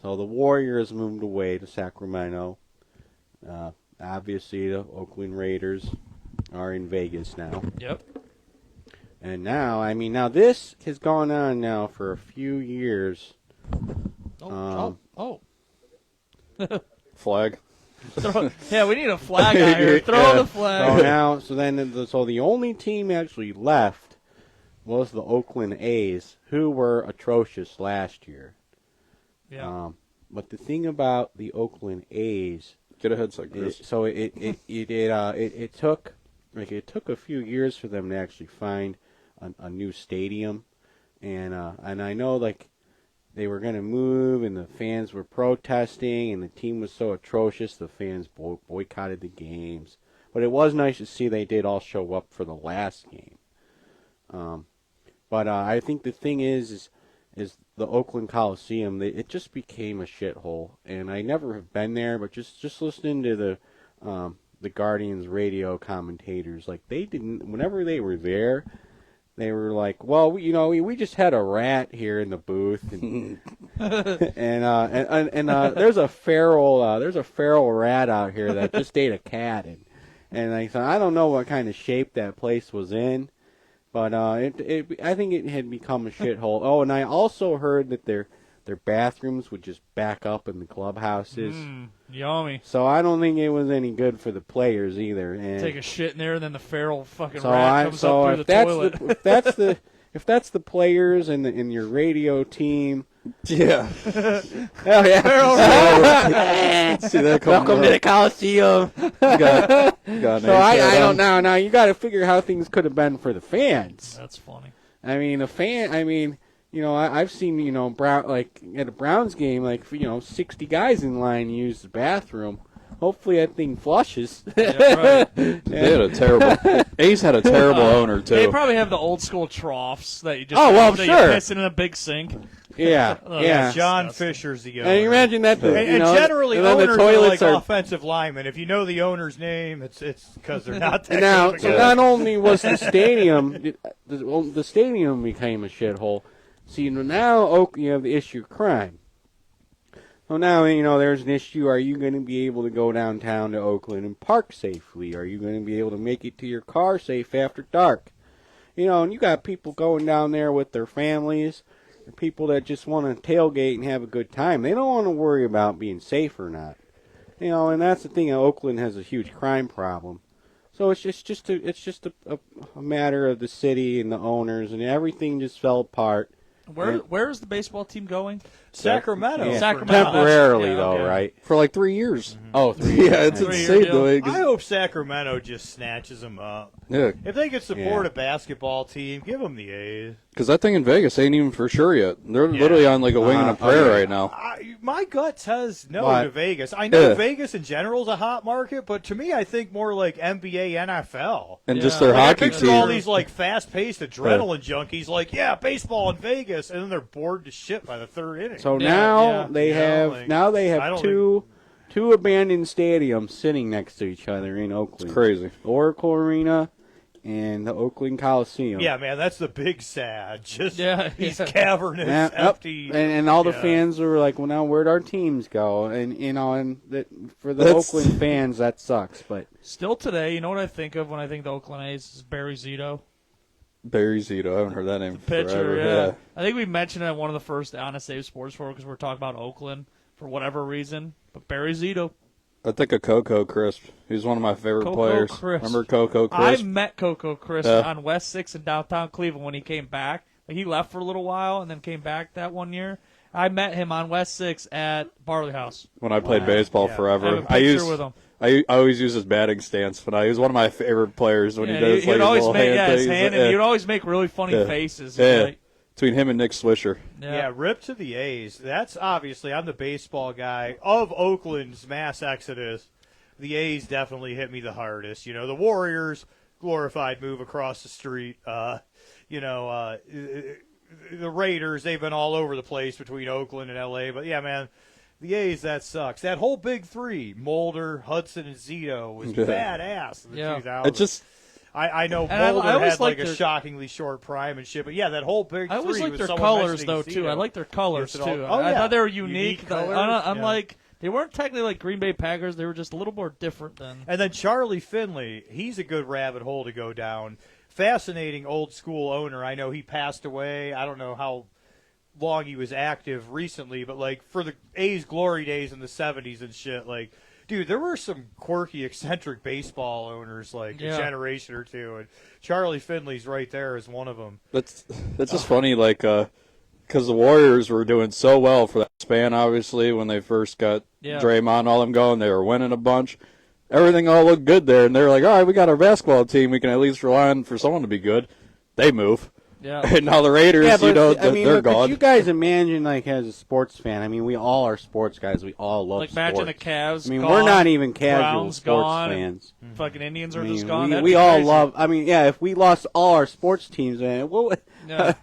Speaker 4: So the Warriors moved away to Sacramento. Obviously, the Oakland Raiders are in Vegas now.
Speaker 3: Yep.
Speaker 4: And now this has gone on now for a few years.
Speaker 5: Flag.
Speaker 3: Yeah, we need a flag out here. Throw the flag.
Speaker 4: So the only team actually left was the Oakland A's, who were atrocious last year.
Speaker 3: Yeah.
Speaker 4: But the thing about the Oakland A's,
Speaker 5: get a headset, Chris.
Speaker 4: It took a few years for them to actually find a new stadium, and I know they were going to move, and the fans were protesting, and the team was so atrocious, the fans boycotted the games. But it was nice to see they did all show up for the last game. But I think the thing is the Oakland Coliseum, it just became a shithole. And I never have been there, but just listening to the Guardians radio commentators, whenever they were there, they were like, well, we just had a rat here in the booth, and there's a feral rat out here that just ate a cat, and I thought, I don't know what kind of shape that place was in, but I think it had become a shithole. Oh, and I also heard that their bathrooms would just back up in the clubhouses.
Speaker 3: Yummy.
Speaker 4: So I don't think it was any good for the players either. And
Speaker 3: take a shit in there, and then the feral fucking rat comes up through the toilet.
Speaker 4: If that's the players and your radio team,
Speaker 5: yeah,
Speaker 4: hell yeah.
Speaker 5: See that
Speaker 4: Welcome to the Coliseum. So I don't know. Now you got to figure how things could have been for the fans.
Speaker 3: That's funny.
Speaker 4: I mean, I've seen, Brown, at a Browns game, 60 guys in line use the bathroom. Hopefully that thing flushes.
Speaker 3: Yeah, right.
Speaker 5: They had a terrible. A's had a terrible owner too.
Speaker 3: They probably have the old school troughs that you just
Speaker 4: sure.
Speaker 3: you piss in a big sink.
Speaker 4: Yeah.
Speaker 6: John Fisher's the owner.
Speaker 4: And you imagine that.
Speaker 6: And generally, owners
Speaker 4: the toilets
Speaker 6: are like offensive linemen. If you know the owner's name, it's because they're not that
Speaker 4: now.
Speaker 6: good.
Speaker 4: So not only was the stadium, the stadium became a shithole. See, now you have the issue of crime. So now, there's an issue. Are you going to be able to go downtown to Oakland and park safely? Are you going to be able to make it to your car safe after dark? And you got people going down there with their families, or people that just want to tailgate and have a good time. They don't want to worry about being safe or not. And that's the thing. Oakland has a huge crime problem. So it's just a matter of the city and the owners, and everything just fell apart.
Speaker 3: Where is the baseball team going?
Speaker 6: Sacramento.
Speaker 4: Yeah.
Speaker 1: Sacramento.
Speaker 4: Temporarily,
Speaker 1: Yeah,
Speaker 4: though,
Speaker 1: okay.
Speaker 4: right?
Speaker 5: For like 3 years.
Speaker 4: Oh, 3 years.
Speaker 5: Yeah, it's
Speaker 1: 3 year
Speaker 5: insane
Speaker 1: deal.
Speaker 5: the way.
Speaker 6: I hope Sacramento just snatches them up.
Speaker 5: Yeah,
Speaker 6: If they could support
Speaker 4: Yeah.
Speaker 6: a basketball team, give them the A's.
Speaker 5: because that thing in Vegas ain't even for sure yet. They're literally on like a wing and a prayer right now.
Speaker 6: My gut says no
Speaker 4: What?
Speaker 6: to Vegas. I know
Speaker 5: Yeah.
Speaker 6: Vegas in general is a hot market, but to me, I think more like NBA, NFL.
Speaker 5: And just their
Speaker 6: Like, I
Speaker 5: hockey
Speaker 6: picture all
Speaker 5: team.
Speaker 6: these like fast-paced adrenaline junkies, like baseball in Vegas, and then they're bored to shit by the third inning.
Speaker 4: So
Speaker 1: Yeah,
Speaker 4: now
Speaker 1: yeah.
Speaker 4: they
Speaker 6: You know,
Speaker 4: have
Speaker 6: like,
Speaker 4: they
Speaker 6: I
Speaker 4: have
Speaker 6: don't
Speaker 4: two abandoned stadiums sitting next to each other in Oakland.
Speaker 5: Crazy.
Speaker 4: Oracle Arena and the Oakland Coliseum.
Speaker 6: Yeah, man, that's the big sad. Just these
Speaker 1: Yeah.
Speaker 6: cavernous,
Speaker 4: Yeah,
Speaker 6: empty.
Speaker 4: and all the
Speaker 6: yeah.
Speaker 4: fans were like, "Well, now where'd our teams go?" And and that for the
Speaker 5: That's-
Speaker 4: Oakland fans, that sucks. But
Speaker 1: Still today, you know what I think of when I think the Oakland A's is Barry Zito.
Speaker 5: Barry Zito. I haven't heard that name
Speaker 1: Pitcher,
Speaker 5: forever.
Speaker 1: yeah. I think we mentioned it in one of the first Honest Abe Sports Forum because we're talking about Oakland for whatever reason. But Barry Zito.
Speaker 5: I think of Coco Crisp. He's one of my favorite
Speaker 1: Coco
Speaker 5: players.
Speaker 1: Crisp.
Speaker 5: Remember Coco
Speaker 1: I
Speaker 5: Crisp?
Speaker 1: met Coco Crisp
Speaker 5: Yeah.
Speaker 1: on West 6 in downtown Cleveland when he came back. Like, he left for a little while and then came back that one year. I met him on West 6 at Barley House.
Speaker 5: When I played baseball
Speaker 6: Yeah.
Speaker 5: forever.
Speaker 1: I have a picture with him.
Speaker 5: I always use his batting stance, but he was one of my favorite players when he does
Speaker 1: he
Speaker 5: like
Speaker 1: would
Speaker 5: his
Speaker 1: always
Speaker 5: little
Speaker 1: make
Speaker 5: hand
Speaker 1: his
Speaker 5: things.
Speaker 1: hand, and he would always make really funny
Speaker 5: Yeah.
Speaker 1: faces.
Speaker 5: Yeah.
Speaker 1: Like,
Speaker 5: Between him and Nick Swisher.
Speaker 6: Yeah, rip to the A's. That's obviously, I'm the baseball guy. Of Oakland's mass exodus, the A's definitely hit me the hardest. You know, the Warriors, glorified move across the street. The Raiders, they've been all over the place between Oakland and L.A. But, yeah, man, the A's, that sucks. That whole big three, Mulder, Hudson, and Zito, was badass in the 2000s.
Speaker 5: It just
Speaker 6: I know
Speaker 1: And
Speaker 6: Mulder
Speaker 1: I always
Speaker 6: had like
Speaker 1: liked
Speaker 6: a
Speaker 1: their-
Speaker 6: shockingly short prime and shit, but yeah, that whole big
Speaker 1: I always
Speaker 6: three
Speaker 1: like
Speaker 6: with
Speaker 1: their
Speaker 6: someone
Speaker 1: colors,
Speaker 6: mentioning
Speaker 1: though, too. I
Speaker 6: Zito.
Speaker 1: like their colors,
Speaker 6: Yes,
Speaker 1: too.
Speaker 6: Oh,
Speaker 1: I
Speaker 6: yeah.
Speaker 1: thought they were unique.
Speaker 6: colors.
Speaker 1: Unlike, they weren't technically like Green Bay Packers. They were just a little more different than.
Speaker 6: And then Charlie Finley, he's a good rabbit hole to go down. Fascinating old school owner. I know he passed away. I don't know how long he was active recently, but like for the A's glory days in the 70s and shit, like, dude, there were some quirky, eccentric baseball owners like a generation or two, and Charlie Finley's right there as one of them.
Speaker 5: that's just funny, like, because the Warriors were doing so well for that span, obviously, when they first got Draymond and all them going. They were winning a bunch. Everything all looked good there, and they were like, all right, we got our basketball team. We can at least rely on for someone to be good. They move.
Speaker 1: Yeah.
Speaker 5: And now the Raiders, they're gone.
Speaker 4: You guys imagine, like, as a sports fan, I mean, we all are sports guys. We all love
Speaker 1: Like,
Speaker 4: sports.
Speaker 1: imagine the Cavs.
Speaker 4: I mean,
Speaker 1: gone,
Speaker 4: we're not even casual
Speaker 1: Browns
Speaker 4: sports
Speaker 1: gone,
Speaker 4: fans.
Speaker 1: and fucking Indians are
Speaker 4: I mean,
Speaker 1: just gone.
Speaker 4: we
Speaker 1: That'd be
Speaker 4: all
Speaker 1: crazy.
Speaker 4: love. I mean, yeah, if we lost all our sports teams, man,
Speaker 1: Yeah.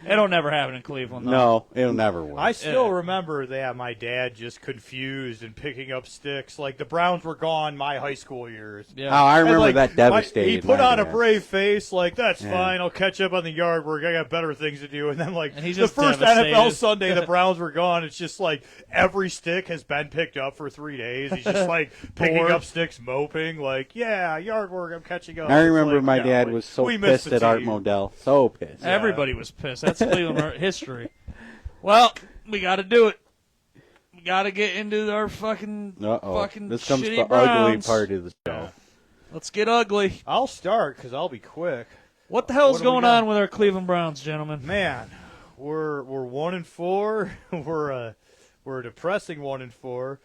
Speaker 1: It'll never happen in Cleveland, though.
Speaker 4: no, it'll never work.
Speaker 6: I still remember that my dad just confused and picking up sticks. Like the Browns were gone my high school years.
Speaker 1: Yeah.
Speaker 4: Oh, I remember
Speaker 6: And, like,
Speaker 4: that devastated.
Speaker 6: He put
Speaker 4: my
Speaker 6: on a
Speaker 4: dad.
Speaker 6: brave face, like, that's
Speaker 4: Yeah.
Speaker 6: fine, I'll catch up on the yard work, I got better things to do. And then, like,
Speaker 1: And he's
Speaker 6: the
Speaker 1: just
Speaker 6: first
Speaker 1: devastated.
Speaker 6: NFL Sunday, the Browns were gone. It's just like every stick has been picked up for 3 days. He's just, like, picking
Speaker 1: Bored.
Speaker 6: up sticks, moping, like, yeah, yard work, I'm catching up.
Speaker 4: I
Speaker 6: It's
Speaker 4: remember
Speaker 6: like,
Speaker 4: my
Speaker 6: yeah,
Speaker 4: dad
Speaker 6: we-
Speaker 4: was so
Speaker 6: we missed
Speaker 4: pissed
Speaker 6: the
Speaker 4: at Art
Speaker 6: team.
Speaker 4: Modell. So pissed.
Speaker 1: Everybody was pissed. That's Cleveland history. Well, we got to do it. We got to get into our fucking
Speaker 4: This comes
Speaker 1: shitty
Speaker 4: the
Speaker 1: Browns.
Speaker 4: ugly part of the show.
Speaker 1: Let's get ugly.
Speaker 6: I'll start because I'll be quick.
Speaker 1: What the hell's
Speaker 6: What do we
Speaker 1: going
Speaker 6: got?
Speaker 1: on with our Cleveland Browns, gentlemen?
Speaker 6: Man, we're 1-4. We're a depressing 1-4.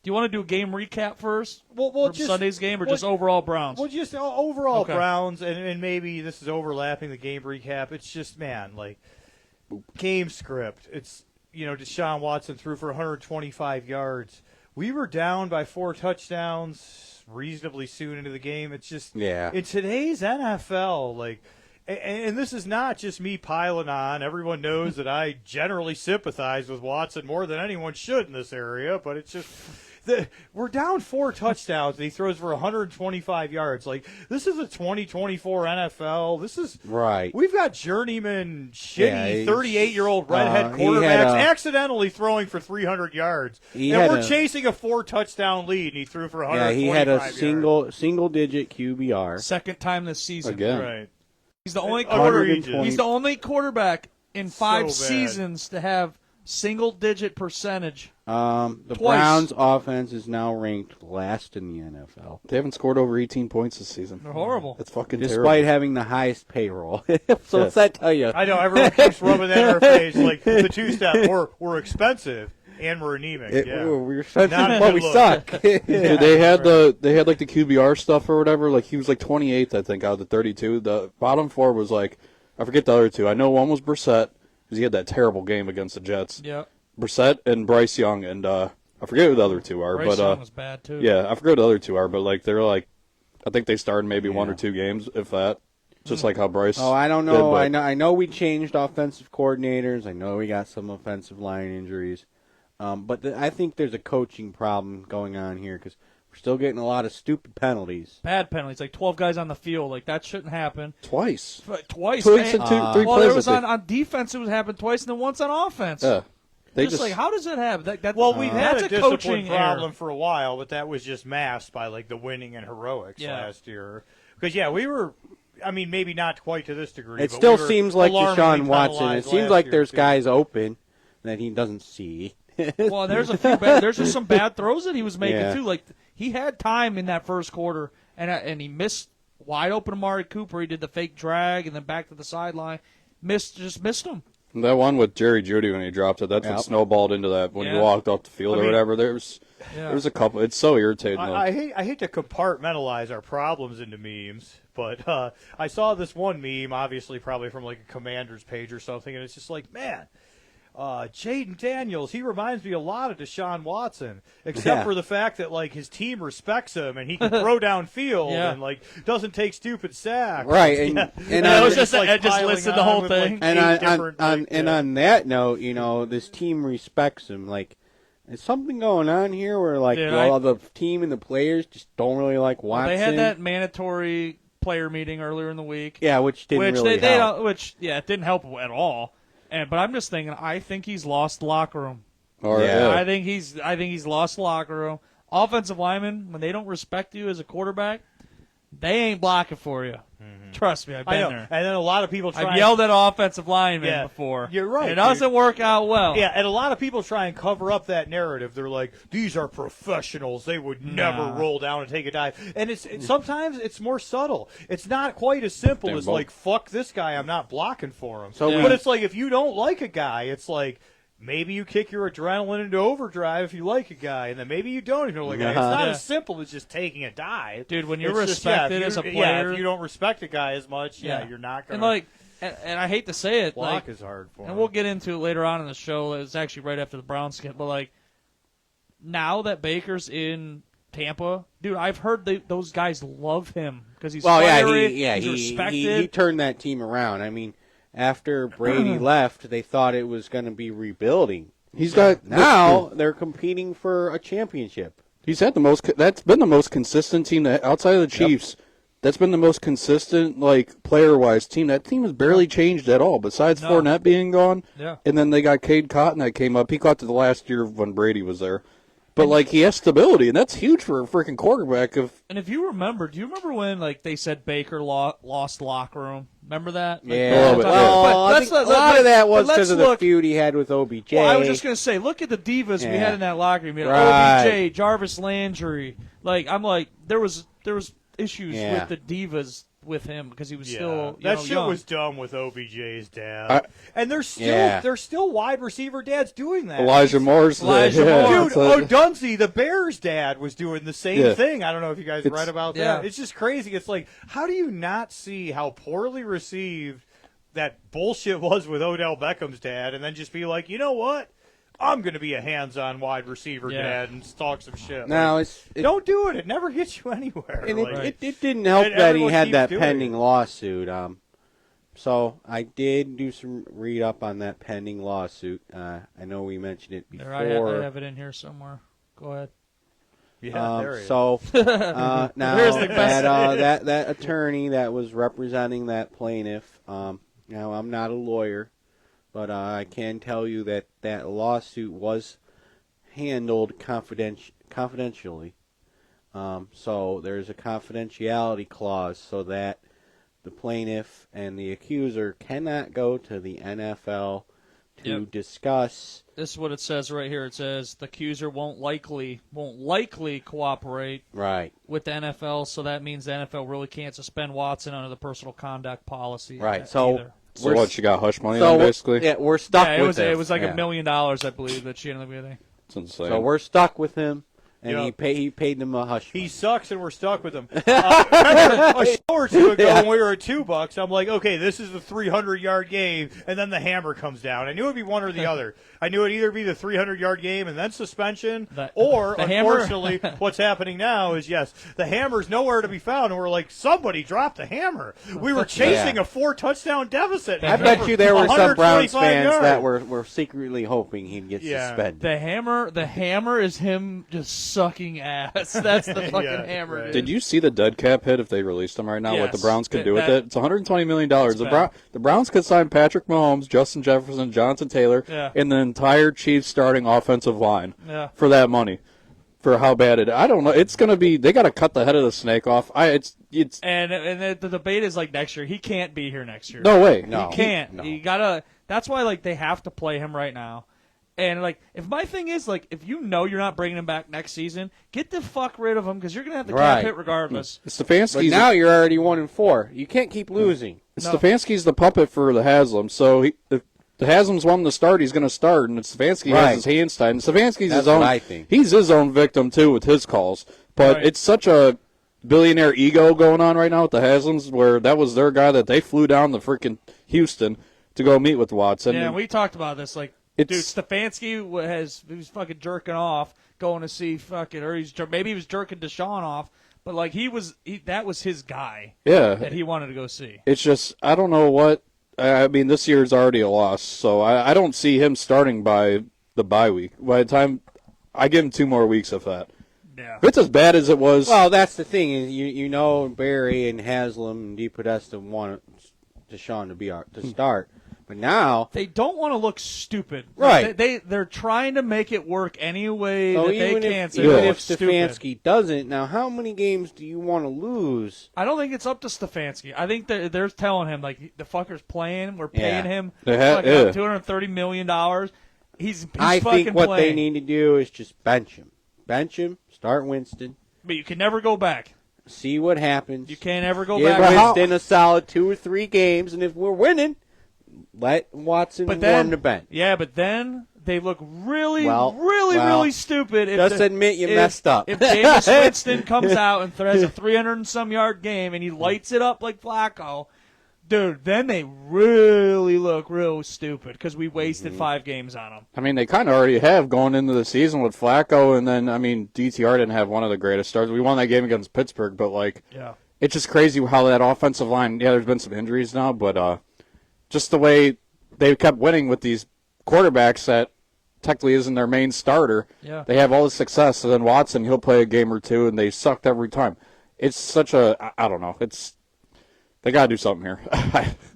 Speaker 1: Do you want to do a game recap first?
Speaker 6: We'll
Speaker 1: from
Speaker 6: just
Speaker 1: Sunday's game or just overall Browns?
Speaker 6: Well, just overall
Speaker 1: Okay.
Speaker 6: Browns, and maybe this is overlapping the game recap. It's just, man, like, game script. It's, Deshaun Watson threw for 125 yards. We were down by 4 touchdowns reasonably soon into the game. It's just, in today's NFL, like, and this is not just me piling on. Everyone knows that I generally sympathize with Watson more than anyone should in this area, but it's just... we're down 4 touchdowns, and he throws for 125 yards. Like, this is a 2024 NFL. This is
Speaker 4: right.
Speaker 6: We've got journeyman, shitty 38-year-old redhead
Speaker 4: he
Speaker 6: quarterbacks
Speaker 4: had
Speaker 6: accidentally throwing for 300 yards, and we're chasing a 4-touchdown lead, and he threw for 125
Speaker 4: he had a
Speaker 6: yards.
Speaker 4: single-digit QBR.
Speaker 1: Second time this season.
Speaker 5: Again.
Speaker 6: Right.
Speaker 1: He's the only
Speaker 6: Egregious.
Speaker 1: he's the only quarterback in 5
Speaker 6: bad.
Speaker 1: seasons to have single-digit percentage.
Speaker 4: The
Speaker 1: Twice.
Speaker 4: Browns' offense is now ranked last in the NFL.
Speaker 5: They haven't scored over 18 points this season.
Speaker 1: They're horrible.
Speaker 5: That's fucking
Speaker 4: Despite
Speaker 5: terrible.
Speaker 4: having the highest payroll. So what's that tell you?
Speaker 6: I know everyone keeps rubbing that in our face, like the two-step. We're expensive and we're anemic.
Speaker 4: We're expensive,
Speaker 6: Not a
Speaker 4: but
Speaker 6: good
Speaker 4: we
Speaker 6: look.
Speaker 4: suck.
Speaker 5: Dude, they had like the QBR stuff or whatever. Like he was like 28th, I think, out of the 32. The bottom four was like, I forget the other two. I know one was Brissett because he had that terrible game against the Jets.
Speaker 1: Yeah.
Speaker 5: Brissett and Bryce Young, and I forget who the other two are.
Speaker 1: Bryce
Speaker 5: but
Speaker 1: Young was bad too.
Speaker 5: Yeah, I forget who the other two are. But like they're like, I think they started maybe one or two games, if that. Just like how Bryce.
Speaker 4: Oh, I don't know.
Speaker 5: did, but-
Speaker 4: I know we changed offensive coordinators. I know we got some offensive line injuries. But I think there's a coaching problem going on here because we're still getting a lot of stupid penalties.
Speaker 1: Bad penalties, like 12 guys on the field. Like, that shouldn't happen.
Speaker 5: Twice.
Speaker 1: Twice,
Speaker 5: Twice
Speaker 1: man.
Speaker 5: and three
Speaker 1: well,
Speaker 5: plays.
Speaker 1: there was on defense, it was happened twice, and then once on offense.
Speaker 5: Yeah. They
Speaker 1: just like, how does that happen?
Speaker 6: Well, we've had
Speaker 1: that's
Speaker 6: a
Speaker 1: coaching
Speaker 6: discipline problem
Speaker 1: error.
Speaker 6: for a while, but that was just masked by like the winning and heroics last year. Because we were, I mean, maybe not quite to this degree.
Speaker 4: It
Speaker 6: but
Speaker 4: still
Speaker 6: we were
Speaker 4: seems like
Speaker 6: alarmingly
Speaker 4: Deshaun Watson. It
Speaker 6: penalized
Speaker 4: seems
Speaker 6: last
Speaker 4: like
Speaker 6: year,
Speaker 4: there's
Speaker 6: too.
Speaker 4: guys open that he doesn't see.
Speaker 1: Well, there's a few. There's just some bad throws that he was making
Speaker 4: Yeah.
Speaker 1: too. Like, he had time in that first quarter, and he missed wide open Amari Cooper. He did the fake drag and then back to the sideline. Just missed him.
Speaker 5: That one with Jerry Jeudy when he dropped it, that's what snowballed into that when he walked off the field or whatever. There was a couple. It's so irritating.
Speaker 6: I hate to compartmentalize our problems into memes, but I saw this one meme, obviously probably from like a Commander's page or something, and it's just like, man, Jaden Daniels, he reminds me a lot of Deshaun Watson, except for the fact that like his team respects him and he can throw downfield and like doesn't take stupid sacks.
Speaker 4: Right, and
Speaker 1: I
Speaker 4: I
Speaker 1: was just listened the whole
Speaker 6: with,
Speaker 1: thing.
Speaker 4: And on that note, this team respects him. Like, is something going on here where like the team and the players just don't really like Watson?
Speaker 1: They had that mandatory player meeting earlier in the week.
Speaker 4: Yeah, which didn't really help.
Speaker 1: It didn't help at all. But I'm just thinking, I think he's lost the locker room. I think he's lost the locker room. Offensive linemen, when they don't respect you as a quarterback, they ain't blocking for you. Mm-hmm. Trust me, I've been there.
Speaker 6: And then a lot of people
Speaker 1: I've yelled at offensive linemen before.
Speaker 6: You're right.
Speaker 1: It doesn't work out well.
Speaker 6: Yeah, and a lot of people try and cover up that narrative. They're like, these are professionals. They would never roll down and take a dive. And sometimes it's more subtle. It's not quite as simple as like, fuck this guy, I'm not blocking for him. But it's like, if you don't like a guy, it's like, maybe you kick your adrenaline into overdrive if you like a guy, and then maybe you don't if you don't like a guy. It's not as simple as just taking a dive.
Speaker 1: Dude, when you're respected as a player.
Speaker 6: Yeah, if you don't respect a guy as much, you're not going to.
Speaker 1: And I hate to say it.
Speaker 6: Block is hard for him.
Speaker 1: And we'll get into it later on in the show. It's actually right after the Browns skip. But, now that Baker's in Tampa, dude, I've heard those guys love him because he's fiery, he's respected.
Speaker 4: He turned that team around. I mean, after Brady left, they thought it was going to be rebuilding. They're competing for a championship.
Speaker 5: He's had that's been the most consistent team outside of the Chiefs. That's been the most consistent, player-wise team. That team has barely changed at all, besides Fournette being gone.
Speaker 1: Yeah.
Speaker 5: And then they got Cade Cotton that came up. He caught to the last year when Brady was there. But, he has stability, and that's huge for a freaking quarterback.
Speaker 1: And if you remember, do you remember when, they said Baker lost locker room? Remember that?
Speaker 4: Yeah. I think a lot of that was because of the feud he had with OBJ.
Speaker 1: Well, I was just going to say, look at the divas we had in that locker room. You had OBJ, Jarvis Landry. There was issues with the divas with him because he was still young.
Speaker 6: Was dumb with OBJ's dad. And there's still wide receiver dads doing that.
Speaker 5: Elijah Moore's
Speaker 6: Moore. Dude, O'Dunsey, the Bears' dad, was doing the same thing. I don't know if you guys read about that. It's just crazy. It's like, how do you not see how poorly received that bullshit was with Odell Beckham's dad and then just be like, you know what? I'm going to be a hands-on wide receiver dad and talk some shit.
Speaker 4: No,
Speaker 6: don't do it. It never gets you anywhere.
Speaker 4: And it didn't help that he had that pending lawsuit. So I did do some read-up on that pending lawsuit. I know we mentioned it before.
Speaker 1: I have it in here somewhere. Go ahead.
Speaker 6: Yeah, there it is.
Speaker 4: So now that attorney that was representing that plaintiff, now I'm not a lawyer, but I can tell you that lawsuit was handled confidentially. So there's a confidentiality clause so that the plaintiff and the accuser cannot go to the NFL to discuss.
Speaker 1: This is what it says right here. It says the accuser won't likely cooperate with the NFL, so that means the NFL really can't suspend Watson under the personal conduct policy.
Speaker 4: Right. So
Speaker 5: what, you got hush money then, basically?
Speaker 4: Yeah, we're stuck with him.
Speaker 1: It was like $1 million, I believe, that she ended up getting.
Speaker 5: It's insane.
Speaker 4: So we're stuck with him. And he paid them a hush money.
Speaker 6: He sucks, and we're stuck with him. A show or two ago, when we were at $2, I'm like, okay, this is the 300-yard game, and then the hammer comes down. I knew it would be one or the other. I knew it would either be the 300-yard game and then suspension, or, unfortunately, what's happening now is, yes, the hammer's nowhere to be found, and we're like, somebody dropped the hammer. We were chasing a 4-touchdown deficit.
Speaker 4: I bet you there were some Browns fans that were secretly hoping he'd get suspended.
Speaker 1: The hammer is him just sucking ass. That's the fucking hammer. Dude.
Speaker 5: Did you see the dead cap hit if they released him right now? What the Browns could do with it? It's $120 million. The Browns could sign Patrick Mahomes, Justin Jefferson, Jonathan Taylor, and the entire Chiefs starting offensive line for that money. For how bad it, I don't know. It's going to be. They got to cut the head of the snake off. And
Speaker 1: the debate is like next year. He can't be here next year.
Speaker 5: No way.
Speaker 1: No, he can't. No. You gotta. That's why they have to play him right now. And, if my thing is, if you know you're not bringing him back next season, get the fuck rid of him because you're going to have the cap hit regardless.
Speaker 4: But now you're already 1-4. You can't keep losing.
Speaker 5: Stefanski's the puppet for the Haslam, so if the Haslam's wanting to start, he's going to start, and if Stefanski has his hands tied. And Stefanski's his own.
Speaker 4: I think.
Speaker 5: He's his own victim, too, with his calls. But it's such a billionaire ego going on right now with the Haslams where that was their guy that they flew down to freaking Houston to go meet with Watson.
Speaker 1: Yeah, we talked about this, dude, Stefanski he was fucking jerking off going to see maybe he was jerking Deshaun off, but that was his guy.
Speaker 5: Yeah,
Speaker 1: that he wanted to go see.
Speaker 5: It's just I don't know what I mean. This year's already a loss, so I don't see him starting by the bye week. By the time I give him 2 more weeks of that. Yeah, if it's as bad as it was.
Speaker 4: Well, that's the thing is Barry and Haslam and DePodesta want Deshaun to start. But now
Speaker 1: they don't want to look stupid,
Speaker 4: right?
Speaker 1: They're trying to make it work any way that they can.
Speaker 4: Even if Stefanski doesn't, now how many games do you want to lose?
Speaker 1: I don't think it's up to Stefanski. I think they're telling him the fucker's playing. We're paying him $230 million. He's
Speaker 4: I
Speaker 1: fucking
Speaker 4: think what
Speaker 1: playing.
Speaker 4: They need to do is just bench him, start Winston.
Speaker 1: But you can never go back.
Speaker 4: See what happens.
Speaker 1: You can't ever go
Speaker 4: Give
Speaker 1: back.
Speaker 4: Winston a solid 2 or 3 games, and if we're winning. Let Watson warm the bench.
Speaker 1: Yeah, but then they look really stupid.
Speaker 4: Just admit you messed up.
Speaker 1: If Jameis Winston comes out and has a 300-and-some yard game and he lights it up like Flacco, dude, then they really look real stupid because we wasted 5 games on them.
Speaker 5: I mean, they kind of already have going into the season with Flacco, and then, DTR didn't have one of the greatest starts. We won that game against Pittsburgh, but, it's just crazy how that offensive line, there's been some injuries now, but just the way they kept winning with these quarterbacks that technically isn't their main starter.
Speaker 1: Yeah.
Speaker 5: They have all the success, and then Watson, he'll play a game or two, and they sucked every time. It's such a, I don't know, they got to do something here.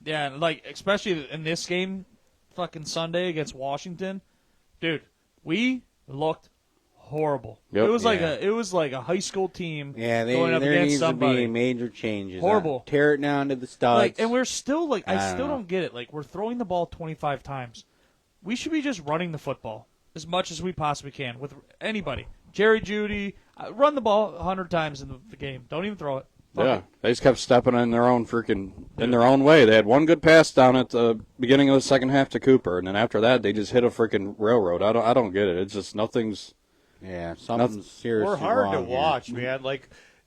Speaker 1: Yeah, especially in this game, fucking Sunday against Washington, dude, we looked horrible.
Speaker 5: Yep.
Speaker 1: It was like a high school team going up
Speaker 4: there
Speaker 1: against
Speaker 4: needs
Speaker 1: somebody.
Speaker 4: to be major changes.
Speaker 1: Horrible.
Speaker 4: Tear it down to the studs.
Speaker 1: And we're still I still don't get it. We're throwing the ball 25 times. We should be just running the football as much as we possibly can with anybody. Jerry Jeudy, run the ball 100 times in the game. Don't even throw it.
Speaker 5: Yeah, they just kept stepping in their own way. They had one good pass down at the beginning of the second half to Cooper, and then after that they just hit a freaking railroad. I don't get it. It's just nothing's.
Speaker 4: Yeah, something's seriously
Speaker 6: We're hard to
Speaker 4: wrong
Speaker 6: watch,
Speaker 4: here.
Speaker 6: man.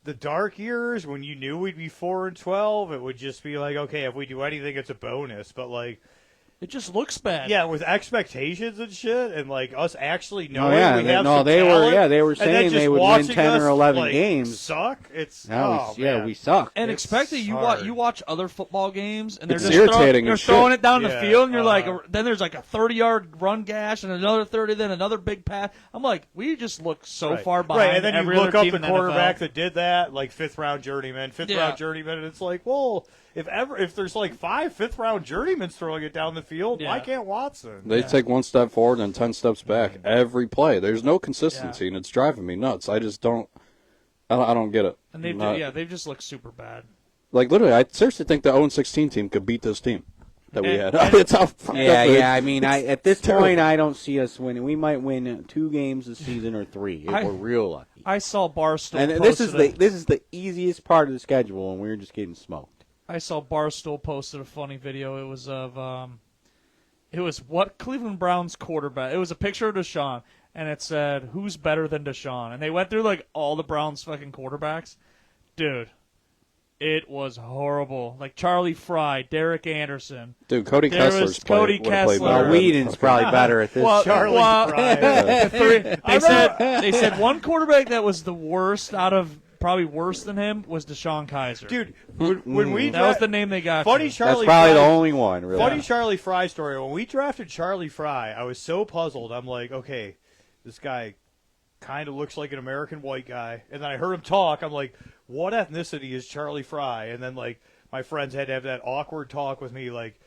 Speaker 6: The dark years when you knew we'd be 4-12, it would just be okay, if we do anything, it's a bonus. But
Speaker 1: it just looks bad.
Speaker 6: Yeah, with expectations and shit, and us actually knowing we have
Speaker 4: they were saying they would win 10 or 11 games.
Speaker 6: Suck. It's
Speaker 4: we suck.
Speaker 1: And expect that you watch other football games, and they're
Speaker 5: it's
Speaker 1: just
Speaker 5: irritating.
Speaker 1: They're throwing it down the field, and you're then there's a 30-yard run gash, and another 30, then another big pass. I'm we just look so far behind.
Speaker 6: Right, and then
Speaker 1: every
Speaker 6: you look
Speaker 1: other
Speaker 6: up
Speaker 1: team
Speaker 6: the
Speaker 1: in
Speaker 6: quarterback
Speaker 1: NFL.
Speaker 6: that did that, 5th-round journeyman, and it's well. If there's 5 5th-round journeymen throwing it down the field, why can't Watson?
Speaker 5: They take one step forward and 10 steps back every play. There's no consistency, and it's driving me nuts. I just don't. I don't get it.
Speaker 1: And they've just looked super bad.
Speaker 5: Literally, I seriously think the 0-16 team could beat this team. that we had. It's how fucked up it is.
Speaker 4: I mean, at this point, I don't see us winning. We might win 2 games this season or 3 if we're real lucky.
Speaker 1: I saw Barstool.
Speaker 4: And this is the easiest part of the schedule, and we're just getting smoked.
Speaker 1: I saw Barstool posted a funny video. It was what Cleveland Browns quarterback. It was a picture of Deshaun, and it said, "Who's better than Deshaun?" And they went through like all the Browns fucking quarterbacks. Dude, it was horrible. Like Charlie Fry, Derek Anderson.
Speaker 5: Dude, Cody Kessler's played better.
Speaker 4: Whedon's probably better at this.
Speaker 6: Charlie Fry.
Speaker 1: They said one quarterback that was the worst out of probably worse than him was Deshaun Kaiser.
Speaker 6: Dude, when we
Speaker 1: that was the name they got.
Speaker 6: Funny Charlie
Speaker 4: That's probably
Speaker 6: Fry,
Speaker 4: the only one, really.
Speaker 6: Funny Charlie Fry story. When we drafted Charlie Fry, I was so puzzled. I'm like, okay, this guy kind of looks like an American white guy. And then I heard him talk. I'm like, what ethnicity is Charlie Fry? And then, like, my friends had to have that awkward talk with me, like,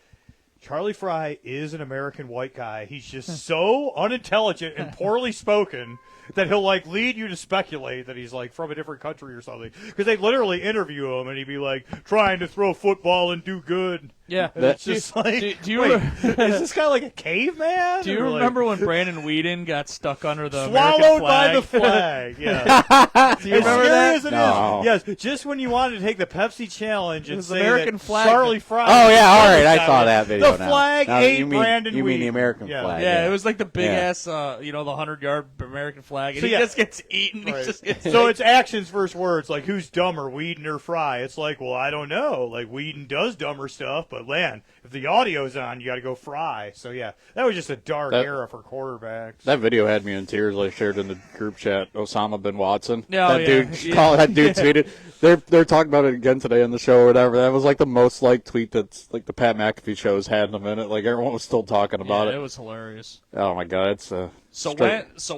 Speaker 6: Charlie Fry is an American white guy. He's just so unintelligent and poorly spoken that he'll, like, lead you to speculate that he's, like, from a different country or something. Because they literally interview him, and he'd be, like, trying to throw football and do good.
Speaker 1: Yeah.
Speaker 6: And it's just like,
Speaker 1: do you
Speaker 6: wait, is this guy like a caveman?
Speaker 1: Do you remember when Brandon Whedon got stuck under the
Speaker 6: swallowed
Speaker 1: American flag?
Speaker 6: by the flag? Yeah.
Speaker 1: Do you remember that?
Speaker 6: No. Yes, just when you wanted to take the Pepsi challenge and say
Speaker 1: American
Speaker 6: that
Speaker 1: flag.
Speaker 6: Charlie Fry.
Speaker 4: Oh, yeah, all right, I saw that video.
Speaker 6: The flag ain't Brandon
Speaker 4: You mean the
Speaker 6: Whedon.
Speaker 4: American flag.
Speaker 1: Yeah, it was like the big-ass, the 100-yard American flag, and he just gets eaten.
Speaker 6: Right.
Speaker 1: He just gets
Speaker 6: so it's actions versus words, like who's dumber, Whedon or Fry? It's like, well, I don't know. Like, Whedon does dumber stuff, but, man, if the audio's on, you got to go Fry. So, yeah, that was just a dark era for quarterbacks.
Speaker 5: That video had me in tears. I shared in the group chat, Osama bin Watson.
Speaker 1: Oh,
Speaker 5: That dude tweeted. They're talking about it again today on the show or whatever. That was like the most liked tweet that's like the Pat McAfee show has had in a minute. Like everyone was still talking about it.
Speaker 1: It was hilarious.
Speaker 5: Oh my god, it's
Speaker 1: So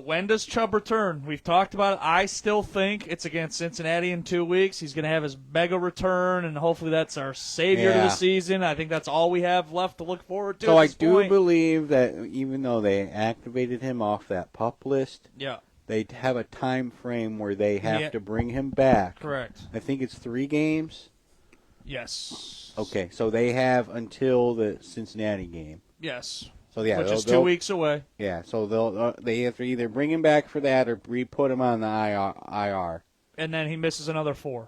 Speaker 1: when does Chubb return? We've talked about it. I still think it's against Cincinnati in 2 weeks. He's going to have his mega return, and hopefully that's our savior to the season. I think that's all we have left to look forward to.
Speaker 4: So
Speaker 1: I do
Speaker 4: believe that even though they activated him off that PUP list, they have a time frame where they have to bring him back.
Speaker 1: Correct.
Speaker 4: I think it's 3 games.
Speaker 1: Yes.
Speaker 4: Okay, so they have until the Cincinnati game.
Speaker 1: Yes.
Speaker 4: So yeah,
Speaker 1: which is 2 weeks away.
Speaker 4: Yeah, so they have to either bring him back for that or re-put him on the IR.
Speaker 1: And then he misses another 4.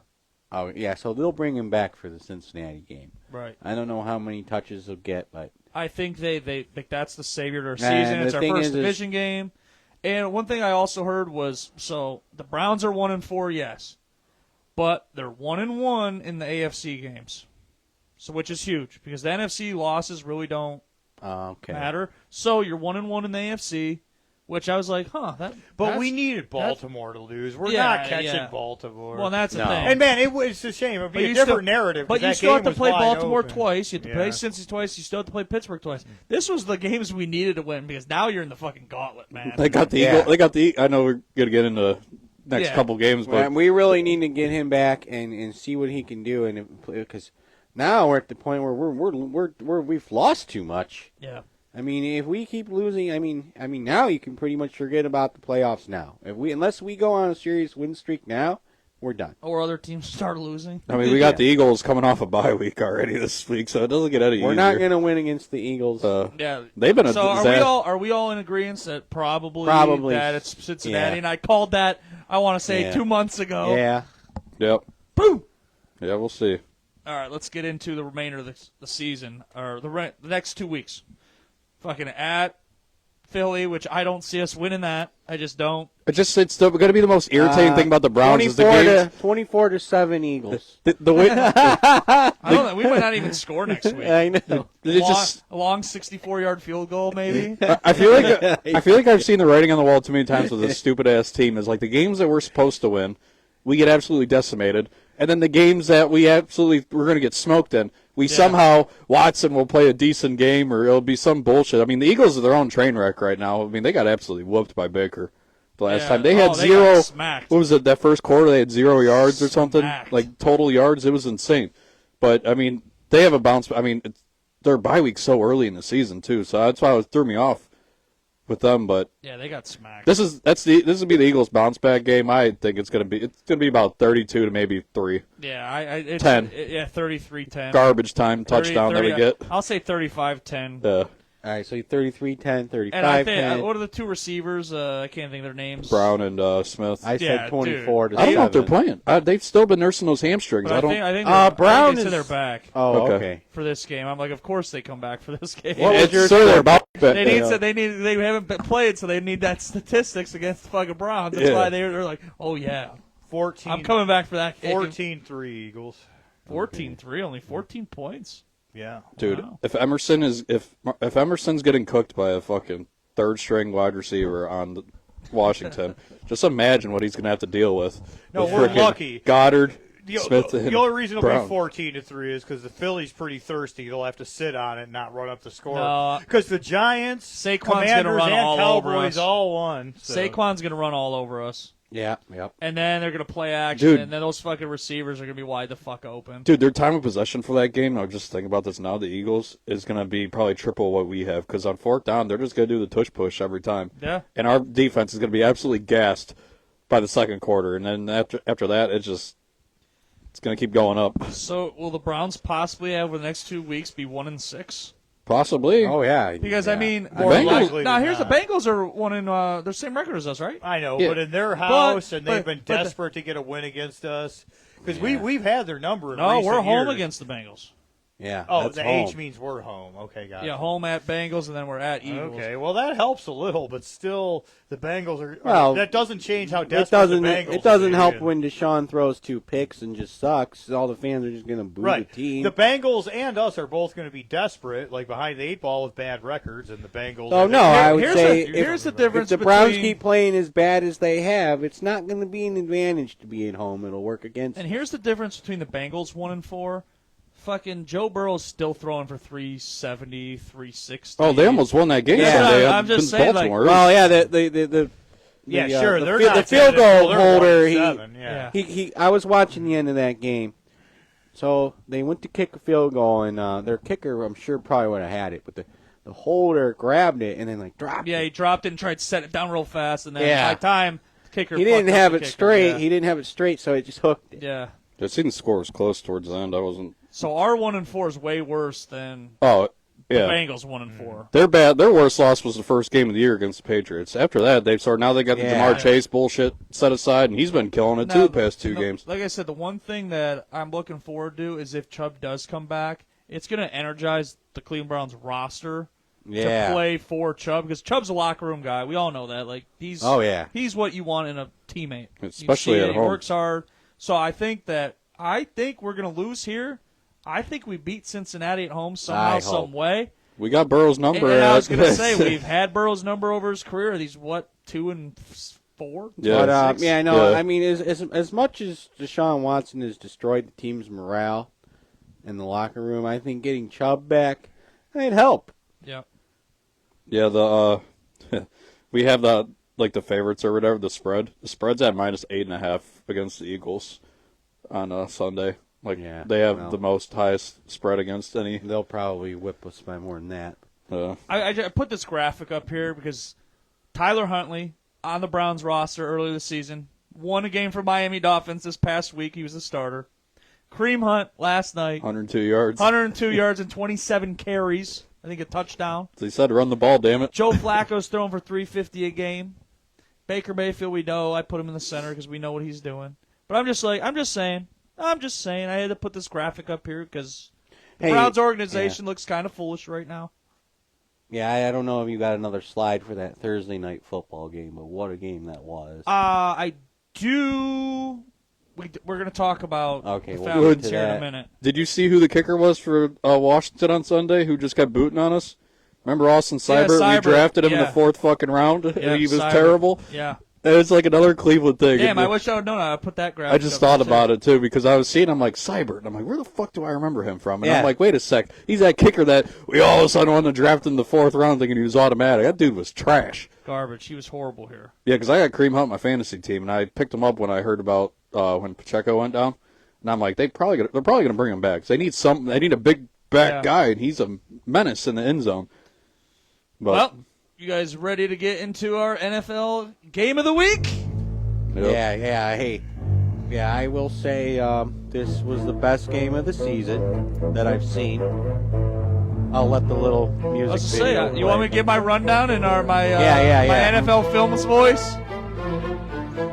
Speaker 4: Oh yeah, so they'll bring him back for the Cincinnati game.
Speaker 1: Right.
Speaker 4: I don't know how many touches he'll get, but
Speaker 1: I think they think that's the savior to our season. It's our first division game. And one thing I also heard was, so the Browns are 1-4, yes, but they're 1-1 in the AFC games, so which is huge because the NFC losses really don't matter. So you're 1-1 in the AFC, which I was like,
Speaker 6: But we needed Baltimore to lose. We're not catching Baltimore.
Speaker 1: Well, that's the thing.
Speaker 6: And man, it's a shame. It would be a different narrative.
Speaker 1: But you still have to play Baltimore twice. You have to play Cincy twice. You still have to play Pittsburgh twice. This was the games we needed to win because now you're in the fucking gauntlet, man.
Speaker 5: They got the Eagle. They got the. I know we're gonna get into next couple games, but
Speaker 4: we really need to get him back and see what he can do, and because now we're at the point where we've lost too much.
Speaker 1: Yeah.
Speaker 4: I mean, if we keep losing, I mean, now you can pretty much forget about the playoffs now. Unless we go on a serious win streak now, we're done.
Speaker 1: Or other teams start losing.
Speaker 5: I mean, we got the Eagles coming off a bye week already this week, so it doesn't get any easier.
Speaker 4: We're not going to win against the Eagles.
Speaker 5: They've been a disaster.
Speaker 1: Are we all in agreement that probably that it's Cincinnati? And I called that, I want to say, 2 months ago.
Speaker 4: Yeah.
Speaker 5: Yep.
Speaker 1: Boom.
Speaker 5: Yeah, we'll see.
Speaker 1: All right, let's get into the remainder of the season, or the next 2 weeks. Fucking at Philly, which I don't see us winning that. I just don't.
Speaker 5: It's still going to be the most irritating thing about the Browns is the game.
Speaker 4: 24-7 Eagles.
Speaker 5: The way
Speaker 1: I don't know. We might not even score next week.
Speaker 4: I know.
Speaker 1: A long 64-yard field goal, maybe.
Speaker 5: I feel like I've seen the writing on the wall too many times with this stupid ass team. Is like the games that we're supposed to win, we get absolutely decimated, and then the games that we're going to get smoked in. Somehow, Watson will play a decent game, or it'll be some bullshit. I mean, the Eagles are their own train wreck right now. I mean, they got absolutely whooped by Baker the last time. They had zero. What was it, that first quarter? They had 0 yards or something? Like, total yards? It was insane. But, I mean, they have a bounce. I mean, their bye week's so early in the season, too, so that's why it threw me off. with them, but
Speaker 1: yeah, they got smacked.
Speaker 5: This will be the Eagles bounce back game. I think it's gonna be about 32 to maybe 3.
Speaker 1: Yeah, it's
Speaker 5: 10.
Speaker 1: 33-10.
Speaker 5: Garbage time touchdown
Speaker 1: 30,
Speaker 5: that we get.
Speaker 1: I'll say 35-10.
Speaker 5: Yeah.
Speaker 4: All right, so 33-10, 35-10.
Speaker 1: And I think what are the two receivers? I can't think of their names.
Speaker 5: Brown and Smith.
Speaker 4: I said 24 to 7.
Speaker 5: I don't know if they're playing. They've still been nursing those hamstrings.
Speaker 1: But I think
Speaker 4: Brown
Speaker 1: is
Speaker 4: is
Speaker 1: their back.
Speaker 4: Oh, okay.
Speaker 1: For this game, I'm like, of course they come back for this game.
Speaker 4: What was your
Speaker 1: They haven't been played, so they need that statistics against the fucking Browns. That's why they're like, oh yeah,
Speaker 6: 14.
Speaker 1: I'm coming back for that game.
Speaker 6: 14-3 Eagles.
Speaker 1: 14-3, only 14 points.
Speaker 6: Yeah,
Speaker 5: dude.
Speaker 1: Wow.
Speaker 5: If Emerson's getting cooked by a fucking third string wide receiver on Washington, just imagine what he's gonna have to deal with.
Speaker 6: No,
Speaker 5: with
Speaker 6: we're lucky.
Speaker 5: Goddard,
Speaker 6: Smith,
Speaker 5: and
Speaker 6: the only reason it'll
Speaker 5: Brown.
Speaker 6: be 14-3 is because the Phillies pretty thirsty. They'll have to sit on it and not run up the score.
Speaker 1: No.
Speaker 6: Because the Giants,
Speaker 1: Saquon's
Speaker 6: Commanders,
Speaker 1: gonna run
Speaker 6: and
Speaker 1: all
Speaker 6: Cowboys
Speaker 1: over us.
Speaker 6: all won. So.
Speaker 1: Saquon's gonna run all over us.
Speaker 4: Yeah, yep.
Speaker 1: And then they're gonna play action,
Speaker 5: Dude.
Speaker 1: and then those fucking receivers are gonna be wide the fuck open.
Speaker 5: Dude, their time of possession for that game, I was just thinking about this now, the Eagles, is going to be probably triple what we have. Because on fourth down, they're just going to do the tush push every time.
Speaker 1: Yeah.
Speaker 5: And our defense is going to be absolutely gassed by the second quarter. And then after that, it's going to keep going up.
Speaker 1: So will the Browns possibly have, over the next 2 weeks, be 1-6?
Speaker 5: Possibly.
Speaker 4: Oh, yeah.
Speaker 1: Because, I mean,
Speaker 6: Bengals,
Speaker 1: the Bengals are one in their same record as us, right?
Speaker 6: I know,
Speaker 5: Yeah.
Speaker 6: but in their house, and they've been desperate to get a win against us. Because we've had their number in
Speaker 1: No,
Speaker 6: recent
Speaker 1: we're home
Speaker 6: years.
Speaker 1: against the Bengals.
Speaker 4: Yeah.
Speaker 6: Oh,
Speaker 4: that's
Speaker 6: the
Speaker 4: home.
Speaker 6: H means we're home. Okay, got it.
Speaker 1: Yeah, home at Bengals, and then we're at Eagles.
Speaker 6: Okay, well that helps a little, but still the Bengals are.
Speaker 4: Well,
Speaker 6: that doesn't change how
Speaker 4: It
Speaker 6: desperate
Speaker 4: doesn't.
Speaker 6: the Bengals.
Speaker 4: It doesn't
Speaker 6: are.
Speaker 4: help when Deshaun throws 2 picks and just sucks. All the fans are just going to boo
Speaker 6: Right.
Speaker 4: the team.
Speaker 6: The Bengals and us are both going to be desperate, like behind the 8 ball with bad records, and the Bengals.
Speaker 4: Oh
Speaker 6: are
Speaker 4: no, I would say
Speaker 1: here's the
Speaker 4: if
Speaker 1: difference
Speaker 4: the Browns
Speaker 1: between-
Speaker 4: keep playing as bad as they have, it's not going to be an advantage to be at home. It'll work against.
Speaker 1: And here's the difference between the Bengals 1-4. Fucking Joe Burrow's still throwing for 370, 360.
Speaker 5: Oh, they almost won that game.
Speaker 4: Yeah.
Speaker 5: Sunday.
Speaker 1: I'm just saying, like,
Speaker 5: Baltimore.
Speaker 4: Well, yeah, the
Speaker 6: sure. They're
Speaker 4: the
Speaker 6: not
Speaker 4: field
Speaker 6: 10-0,
Speaker 4: goal
Speaker 6: they're
Speaker 4: holder.
Speaker 6: 1-7, yeah.
Speaker 4: He. I was watching the end of that game. So they went to kick a field goal, and their kicker, I'm sure, probably would have had it, but the holder grabbed it and then dropped it.
Speaker 1: Yeah, he dropped it and tried to set it down real fast, and then
Speaker 4: Yeah.
Speaker 1: by time the kicker
Speaker 4: He didn't
Speaker 1: fucked up
Speaker 4: have
Speaker 1: the
Speaker 4: it
Speaker 1: kicker.
Speaker 4: straight.
Speaker 1: Yeah.
Speaker 4: He didn't have it straight, so it just hooked it.
Speaker 1: Yeah.
Speaker 5: I seen the score was close towards the end. I wasn't.
Speaker 1: So our 1-4 is way worse than
Speaker 5: Oh,
Speaker 1: the
Speaker 5: yeah.
Speaker 1: Bengals 1-4.
Speaker 5: They're bad. Their worst loss was the first game of the year against the Patriots. After that, now they got the
Speaker 4: Yeah.
Speaker 5: Jamar Chase bullshit set aside, and he's been killing it too the past 2 games.
Speaker 1: Like I said, the one thing that I'm looking forward to is if Chubb does come back, it's going to energize the Cleveland Browns roster to play for Chubb, because Chubb's a locker room guy. We all know that. Like he's what you want in a teammate,
Speaker 5: especially
Speaker 1: you see
Speaker 5: at
Speaker 1: it,
Speaker 5: home.
Speaker 1: He works hard. So I think we're going to lose here. I think we beat Cincinnati at home somehow, some way.
Speaker 5: We got Burrow's number.
Speaker 1: And I was going to say, we've had Burrow's number over his career. These 2-4?
Speaker 5: Yeah,
Speaker 4: but I know. I mean, as much as Deshaun Watson has destroyed the team's morale in the locker room, I think getting Chubb back might help.
Speaker 1: Yeah.
Speaker 5: Yeah. We have the favorites or whatever. The spread. The spread's at -8.5 against the Eagles on Sunday. They have the most highest spread against any.
Speaker 4: They'll probably whip us by more than that.
Speaker 1: I put this graphic up here because Tyler Huntley on the Browns roster earlier this season won a game for Miami Dolphins this past week. He was the starter. Kareem Hunt last night.
Speaker 5: 102 yards.
Speaker 1: 102 yards and 27 carries. I think a touchdown.
Speaker 5: They said run the ball, damn it.
Speaker 1: Joe Flacco's throwing for 350 a game. Baker Mayfield, we know. I put him in the center because we know what he's doing. But I'm just saying. I had to put this graphic up here because the Browns organization looks kind of foolish right now.
Speaker 4: Yeah, I don't know if you got another slide for that Thursday night football game, but what a game that was.
Speaker 1: I do. We're going to talk about
Speaker 4: the
Speaker 1: Falcons here in a minute.
Speaker 5: Did you see who the kicker was for Washington on Sunday who just kept booting on us? Remember Austin Seibert? We drafted him in the 4th fucking round, and he was terrible.
Speaker 1: Yeah.
Speaker 5: It's like another Cleveland thing.
Speaker 1: Damn, I wish I would known. I put that graphic.
Speaker 5: I just thought about it, too, because I was seeing him like, Seibert. And I'm like, where the fuck do I remember him from? And I'm like, wait a sec. He's that kicker that we all of a sudden wanted to draft in the 4th round thinking he was automatic. That dude was trash.
Speaker 1: Garbage. He was horrible here.
Speaker 5: Yeah, because I got Kareem Hunt on my fantasy team, and I picked him up when I heard about when Pacheco went down. And I'm like, they're probably gonna bring him back. 'Cause they need a big back guy, and he's a menace in the end zone. But,
Speaker 1: You guys ready to get into our NFL game of the week?
Speaker 5: Yep.
Speaker 4: Yeah, I will say this was the best game of the season that I've seen. I'll let the little music
Speaker 1: Let's
Speaker 4: video
Speaker 1: say, you want me to give my rundown in my
Speaker 4: Yeah.
Speaker 1: NFL Films voice?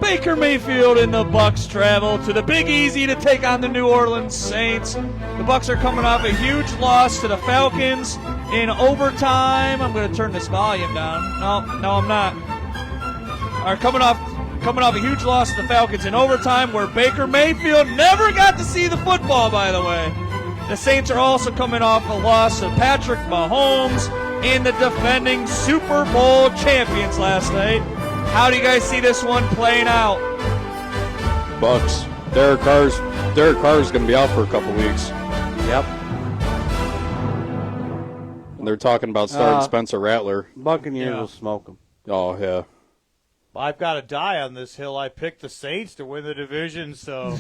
Speaker 1: Baker Mayfield and the Bucs travel to the Big Easy to take on the New Orleans Saints. The Bucs are coming off a huge loss to the Falcons in overtime. I'm going to turn this volume down. No, I'm not. Are coming off a huge loss to the Falcons in overtime, where Baker Mayfield never got to see the football, by the way. The Saints are also coming off a loss to Patrick Mahomes and the defending Super Bowl champions last night. How do you guys see this one playing out?
Speaker 5: Bucks. Derek Carr's going to be out for a couple weeks.
Speaker 4: Yep.
Speaker 5: And they're talking about starting Spencer Rattler.
Speaker 4: Buccaneers will smoke them.
Speaker 5: Oh, yeah.
Speaker 6: I've got to die on this hill. I picked the Saints to win the division, so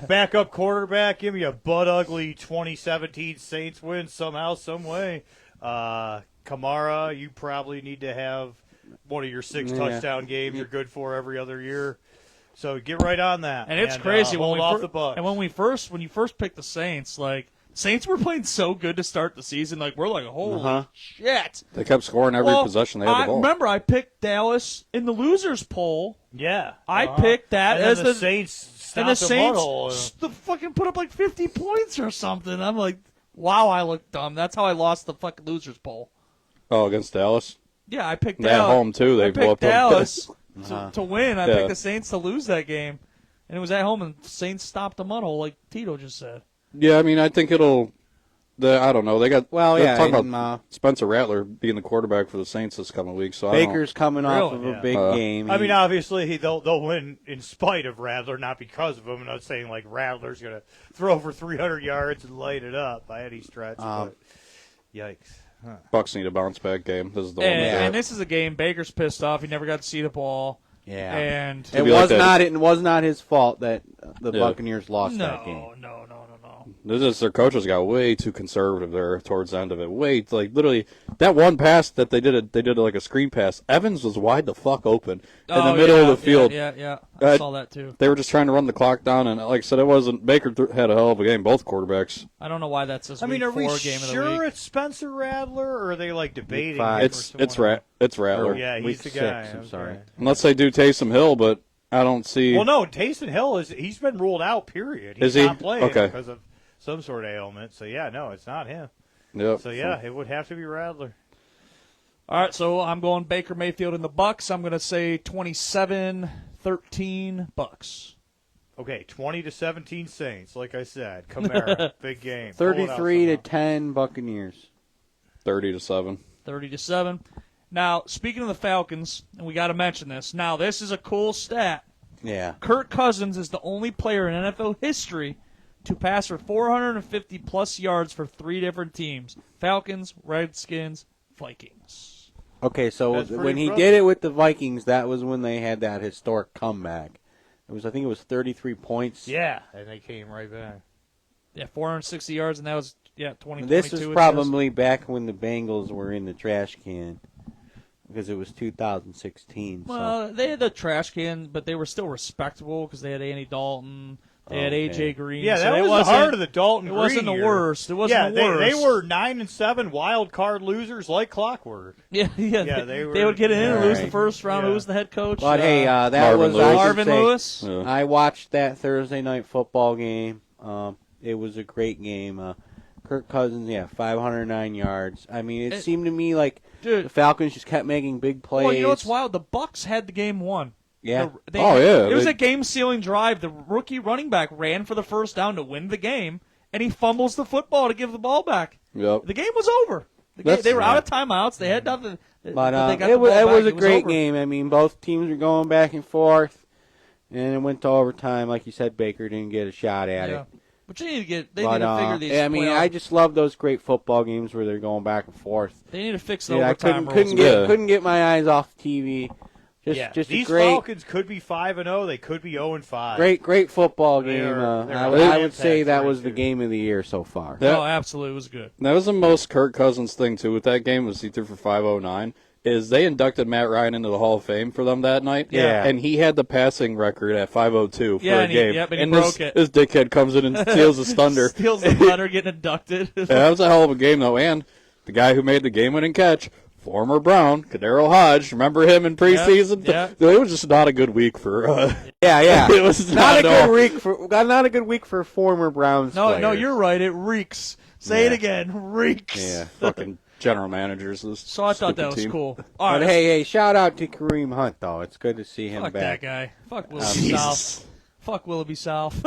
Speaker 6: backup quarterback, give me a butt-ugly 2017 Saints win somehow, some way. Kamara, you probably need to have one of your 6 touchdown games you're good for every other year. So get right on that.
Speaker 1: And it's crazy
Speaker 6: when the Bucs.
Speaker 1: And when you first picked the Saints, like, Saints were playing so good to start the season. Like, we're like, holy shit.
Speaker 5: They kept scoring every possession they had the ball.
Speaker 1: Remember, I picked Dallas in the losers poll.
Speaker 6: Yeah.
Speaker 1: I picked that
Speaker 6: and
Speaker 1: as
Speaker 6: the Saints.
Speaker 1: And the Saints fucking put up like 50 points or something. I'm like, wow, I look dumb. That's how I lost the fucking losers poll.
Speaker 5: Oh, against Dallas?
Speaker 1: Yeah, I picked
Speaker 5: Dallas.
Speaker 1: Dallas.
Speaker 5: At home, too. They
Speaker 1: picked Dallas
Speaker 5: them.
Speaker 1: to win. I picked the Saints to lose that game. And it was at home, and Saints stopped the mud hole, like Tito just said.
Speaker 5: Yeah, I mean, I think it'll... I don't know. They got talking about Spencer Rattler being the quarterback for the Saints this coming week. So
Speaker 4: Baker's coming off of a big game.
Speaker 6: I mean, obviously they'll win in spite of Rattler, not because of him. I'm not saying like Rattler's going to throw for 300 yards and light it up by any stretch. But yikes! Huh.
Speaker 5: Bucs need a bounce back game. This is the one.
Speaker 1: And this is a game Baker's pissed off. He never got to see the ball.
Speaker 4: Yeah,
Speaker 1: and
Speaker 4: it was not his fault that the Buccaneers lost that game.
Speaker 1: No.
Speaker 5: Their coaches got way too conservative there towards the end of it. Literally that one pass that they did like a screen pass. Evans was wide the fuck open in the middle of the field.
Speaker 1: Yeah. I saw that too.
Speaker 5: They were just trying to run the clock down, and like I said, it wasn't Baker had a hell of a game. Both quarterbacks.
Speaker 1: I don't know why that's this.
Speaker 6: I mean, are we
Speaker 1: game of the week.
Speaker 6: sure it's Spencer Rattler, or are they like debating?
Speaker 5: It's Rattler.
Speaker 6: Yeah, he's the guy.
Speaker 4: I'm sorry.
Speaker 5: Unless they do Taysom Hill, but I don't see.
Speaker 6: Well, no, Taysom Hill he's been ruled out. Period. He's not playing because of some sort of ailment. So yeah, no, it's not him.
Speaker 5: Yep.
Speaker 6: So yeah, it would have to be Rattler.
Speaker 1: All right, so I'm going Baker Mayfield and the Bucs. I'm going to say 27-13 Bucs.
Speaker 6: Okay, 20-17 Saints. Like I said, Kamara, big game.
Speaker 4: 33-10 Buccaneers.
Speaker 5: 30-7.
Speaker 1: 30-7. Now, speaking of the Falcons, and we got to mention this. Now, this is a cool stat.
Speaker 4: Yeah.
Speaker 1: Kirk Cousins is the only player in NFL history to pass for 450-plus yards for 3 different teams: Falcons, Redskins, Vikings.
Speaker 4: Okay, so when he did it with the Vikings, that was when they had that historic comeback. I think it was 33 points.
Speaker 6: Yeah, and they came right back.
Speaker 1: Yeah, 460 yards, and that was 2022.
Speaker 4: This is probably back when the Bengals were in the trash can, because it was 2016.
Speaker 1: Well, they had the trash can, but they were still respectable because they had Andy Dalton. They had A.J. Green.
Speaker 6: Yeah,
Speaker 1: so
Speaker 6: that was the heart of the Dalton
Speaker 1: Green. It wasn't the worst. It wasn't the worst.
Speaker 6: They were 9-7 wild card losers like clockwork.
Speaker 1: Yeah. They would get in and lose the first round. Who was the head coach?
Speaker 4: But hey, that
Speaker 5: Marvin
Speaker 4: was
Speaker 5: Lewis.
Speaker 1: Marvin Lewis.
Speaker 5: Yeah.
Speaker 4: I watched that Thursday night football game. It was a great game. Kirk Cousins, 509 yards. I mean, it seemed to me like the Falcons just kept making big plays.
Speaker 1: Well, you know what's wild? The Bucs had the game won.
Speaker 4: Yeah.
Speaker 1: It was a game-sealing drive. The rookie running back ran for the first down to win the game, and he fumbles the football to give the ball back.
Speaker 5: Yep.
Speaker 1: The game was over. They were out of timeouts. They had nothing.
Speaker 4: But
Speaker 1: they got
Speaker 4: it was a
Speaker 1: back.
Speaker 4: great game. I mean, both teams were going back and forth, and it went to overtime. Like you said, Baker didn't get a shot at it.
Speaker 1: But you need to get. They need to figure these.
Speaker 4: I mean, I just love those great football games where they're going back and forth.
Speaker 1: They need to fix the overtime rules.
Speaker 4: Couldn't get my eyes off TV. Just
Speaker 6: these
Speaker 4: a great,
Speaker 6: Falcons could be 5-0. They could be 0-5.
Speaker 4: Great football game. I would say that was the game of the year so far.
Speaker 1: No, absolutely, it was good.
Speaker 5: That was the most Kirk Cousins thing too. With that game was he threw for 509. is they inducted Matt Ryan into the Hall of Fame for them that night.
Speaker 4: Yeah.
Speaker 5: And he had the passing record at 502 for a game.
Speaker 1: And he
Speaker 5: this,
Speaker 1: broke it.
Speaker 5: This dickhead comes in and steals his thunder.
Speaker 1: Steals the thunder, getting inducted.
Speaker 5: Yeah, that was a hell of a game, though. And the guy who made the game-winning catch, former Brown, Kadero Hodge, remember him in preseason?
Speaker 1: Yeah.
Speaker 5: It was just not a good week for.
Speaker 4: Yeah.
Speaker 5: It was
Speaker 4: not a good week for former Browns.
Speaker 1: No,
Speaker 4: players.
Speaker 1: you're right. It reeks. Say it again. Reeks.
Speaker 5: Yeah, fucking general managers.
Speaker 1: So I thought that was
Speaker 5: team.
Speaker 1: cool. All right,
Speaker 4: but hey, shout out to Kareem Hunt, though. It's good to see him
Speaker 1: fuck
Speaker 4: back.
Speaker 1: that guy. Fuck Willoughby South. Fuck Willoughby South.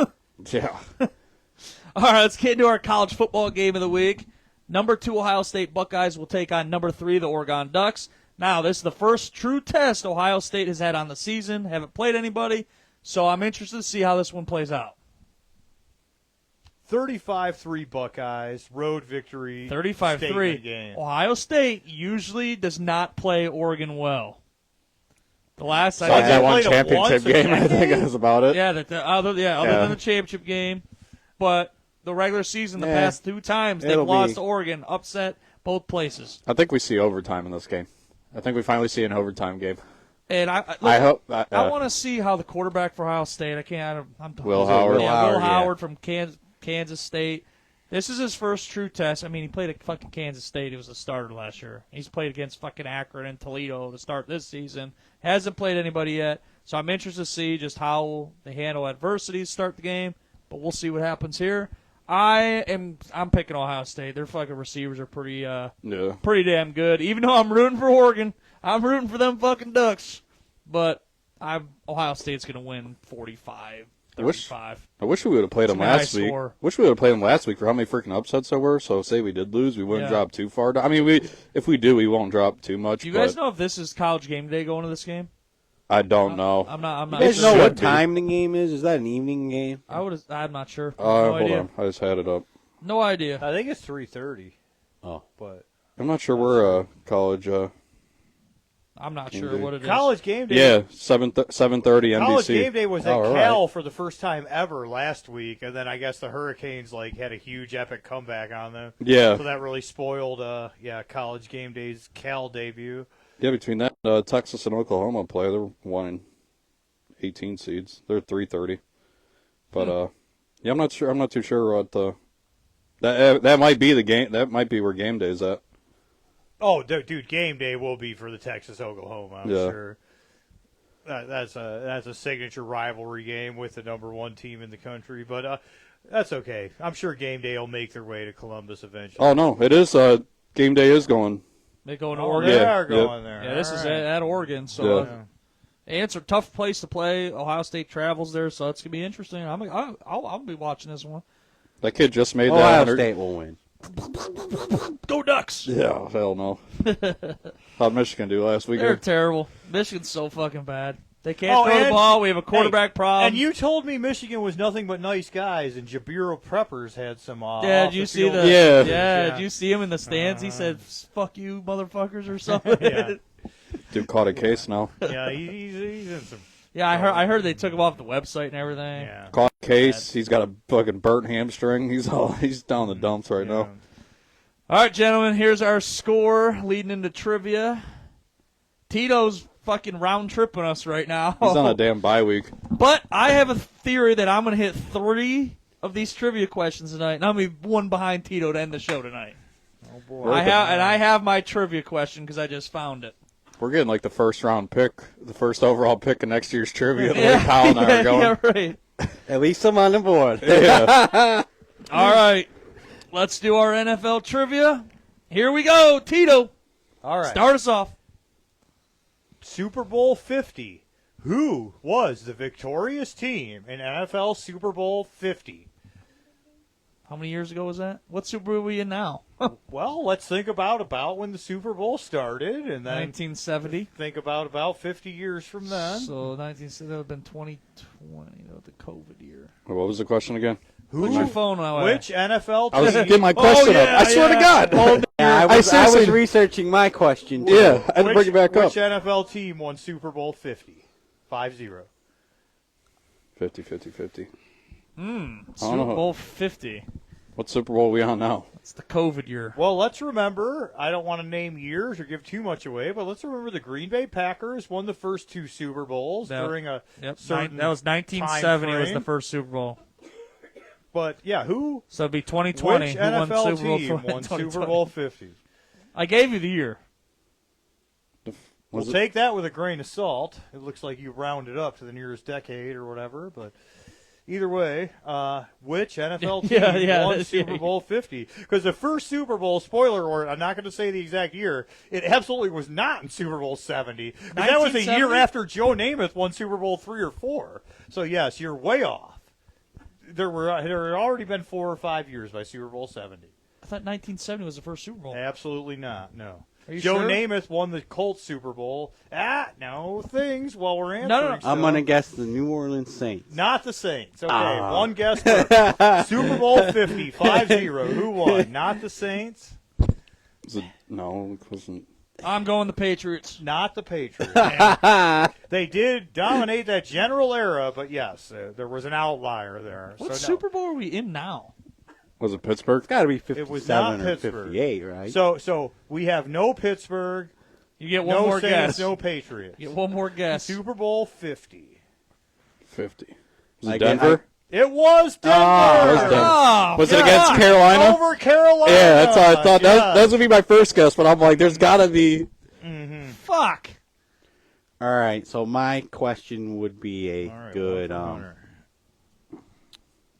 Speaker 5: Yeah.
Speaker 1: All right, let's get into our college football game of the week. Number 2 Ohio State Buckeyes will take on number 3 the Oregon Ducks. Now, this is the first true test Ohio State has had on the season. Haven't played anybody, so I'm interested to see how this one plays out.
Speaker 6: 35-3 Buckeyes, road victory.
Speaker 1: 35-3. Ohio State usually does not play Oregon well. The last
Speaker 5: I that one championship game, I think that's about it.
Speaker 1: Yeah, other than the championship game, but the regular season, the past 2 times they've lost to Oregon, upset both places.
Speaker 5: I think we see overtime in this game. I think we finally see an overtime game.
Speaker 1: And I
Speaker 5: hope.
Speaker 1: I want to see how the quarterback for Ohio State. I'm
Speaker 5: Will Howard.
Speaker 1: Will Howard from Kansas State. This is his first true test. I mean, he played at fucking Kansas State. He was a starter last year. He's played against fucking Akron and Toledo to start this season. Hasn't played anybody yet. So I'm interested to see just how they handle adversity to start the game. But we'll see what happens here. I'm picking Ohio State. Their fucking receivers are pretty damn good. Even though I'm rooting for Oregon, I'm rooting for them fucking Ducks. But Ohio State's going to win 45.
Speaker 5: I wish we would have played them last week. Wish we would have played them last week for how many freaking upsets there were. So say we did lose, we wouldn't drop too far down. I mean, if we do, we won't drop too much.
Speaker 1: Do you guys know if this is College Game Day going to this game?
Speaker 5: I don't know.
Speaker 1: I'm not.
Speaker 4: You guys know what time the game is? Is that an evening game?
Speaker 1: I'm not sure.
Speaker 5: No idea. On. I just had it up.
Speaker 1: No idea.
Speaker 6: I think it's 3:30.
Speaker 4: Oh,
Speaker 6: but
Speaker 5: I'm not sure we're college.
Speaker 1: I'm not sure what it is.
Speaker 6: College Game Day.
Speaker 5: Yeah, 7:30 NBC.
Speaker 6: College Game Day was at Cal for the first time ever last week, and then I guess the Hurricanes had a huge epic comeback on them.
Speaker 5: Yeah.
Speaker 6: So that really spoiled College Game Day's Cal debut.
Speaker 5: Yeah, between that Texas and Oklahoma play, they're 1 in 18 seeds. They're 3:30. But I'm not sure. I'm not too sure what that might be the game. That might be where game day is at.
Speaker 6: Oh, dude, game day will be for the Texas-Oklahoma, I'm sure. That's a signature rivalry game with the number 1 team in the country, but that's okay. I'm sure game day will make their way to Columbus eventually.
Speaker 5: Oh, no, it is. Game day is going.
Speaker 1: They're going to Oregon?
Speaker 6: They are going there.
Speaker 1: Yeah, this is at Oregon, so it's a tough place to play. Ohio State travels there, so it's going to be interesting. I'll be watching this one.
Speaker 5: That kid just made
Speaker 4: Ohio
Speaker 5: that.
Speaker 4: Ohio State will win.
Speaker 1: Go Ducks!
Speaker 5: Yeah, hell no. How'd Michigan do last weekend?
Speaker 1: They're terrible. Michigan's so fucking bad. They can't throw the ball. We have a quarterback problem.
Speaker 6: And you told me Michigan was nothing but nice guys, and Jabiro Preppers had some.
Speaker 1: Did you see
Speaker 6: the?
Speaker 1: Did you see him in the stands? He said, "Fuck you, motherfuckers," or something.
Speaker 5: Dude caught a case now.
Speaker 6: Yeah, he's in some.
Speaker 1: Yeah, I heard they took him off the website and everything.
Speaker 6: Yeah.
Speaker 5: Caught a case. He's got a fucking burnt hamstring. He's down the dumps right now.
Speaker 1: All right, gentlemen, here's our score leading into trivia. Tito's fucking round tripping us right now.
Speaker 5: He's on a damn bye week.
Speaker 1: But I have a theory that I'm going to hit 3 of these trivia questions tonight, and I'm going to be 1 behind Tito to end the show tonight.
Speaker 6: Oh, boy.
Speaker 1: I have my trivia question because I just found it.
Speaker 5: We're getting like the first round pick, the first overall pick of next year's trivia. The way Kyle and I are going.
Speaker 1: Yeah, right.
Speaker 4: At least I'm on the board.
Speaker 5: Yeah.
Speaker 1: All right. Let's do our NFL trivia. Here we go. Tito.
Speaker 6: All right.
Speaker 1: Start us off.
Speaker 6: Super Bowl 50. Who was the victorious team in NFL Super Bowl 50?
Speaker 1: How many years ago was that? What Super Bowl are we in now?
Speaker 6: Well, let's think about when the Super Bowl started, and then
Speaker 1: 1970.
Speaker 6: Think about 50 years from then.
Speaker 1: So 1970 would have been 2020, the COVID year.
Speaker 5: What was the question again?
Speaker 1: Put your phone away.
Speaker 6: Which NFL team?
Speaker 5: I was getting my question up. I swear to God.
Speaker 4: I was researching my question, too.
Speaker 5: Yeah, I had to bring it back up.
Speaker 6: Which NFL team won Super Bowl 50? 5-0.
Speaker 5: 50.
Speaker 1: Super Bowl 50.
Speaker 5: What Super Bowl are we on now?
Speaker 1: It's the COVID year.
Speaker 6: Well, let's remember, I don't want to name years or give too much away, but let's remember the Green Bay Packers won the first 2 Super Bowls during a certain
Speaker 1: that was 1970
Speaker 6: time
Speaker 1: was the
Speaker 6: frame.
Speaker 1: first Super Bowl.
Speaker 6: But, yeah, who?
Speaker 1: So it'd be 2020.
Speaker 6: Which
Speaker 1: who won
Speaker 6: NFL
Speaker 1: Super Bowl
Speaker 6: team won
Speaker 1: 2020?
Speaker 6: Super Bowl 50?
Speaker 1: I gave you the year.
Speaker 6: We'll take that with a grain of salt. It looks like you rounded up to the nearest decade or whatever, but either way, which NFL team won Super Bowl 50? Because the first Super Bowl, spoiler alert, I'm not going to say the exact year, it absolutely was not in Super Bowl 70. That was a year after Joe Namath won Super Bowl 3 or 4. So, yes, you're way off. There had already been 4 or 5 years by Super Bowl 70.
Speaker 1: I thought 1970 was the first Super Bowl.
Speaker 6: Absolutely not, no.
Speaker 1: Joe
Speaker 6: sure? Namath won the Colts Super Bowl. No things while we're answering.
Speaker 1: No.
Speaker 4: I'm going to guess the New Orleans Saints.
Speaker 6: Not the Saints. Okay, one guess for Super Bowl 50, 5-0. Who won? Not the Saints.
Speaker 5: No, it wasn't.
Speaker 1: I'm going the Patriots.
Speaker 6: Not the Patriots. They did dominate that general era, but yes, there was an outlier there.
Speaker 1: What
Speaker 6: so
Speaker 1: Super Bowl are we in now?
Speaker 5: Was it Pittsburgh?
Speaker 4: It's got to be 57
Speaker 6: It was not
Speaker 4: or
Speaker 6: Pittsburgh.
Speaker 4: 58, right?
Speaker 6: So we have no Pittsburgh.
Speaker 1: You get one
Speaker 6: no
Speaker 1: more
Speaker 6: Saints,
Speaker 1: guess.
Speaker 6: No Patriots.
Speaker 1: You get one more guess.
Speaker 6: Super Bowl 50.
Speaker 5: 50. Was it Denver?
Speaker 6: It was Denver.
Speaker 5: Was it against Carolina?
Speaker 6: Over Carolina.
Speaker 5: Yeah, that's how I thought.
Speaker 6: Yes.
Speaker 5: That would be my first guess, but I'm like, there's got to be.
Speaker 6: Mm-hmm.
Speaker 1: Fuck.
Speaker 4: All right, so my question would be a good.
Speaker 5: Are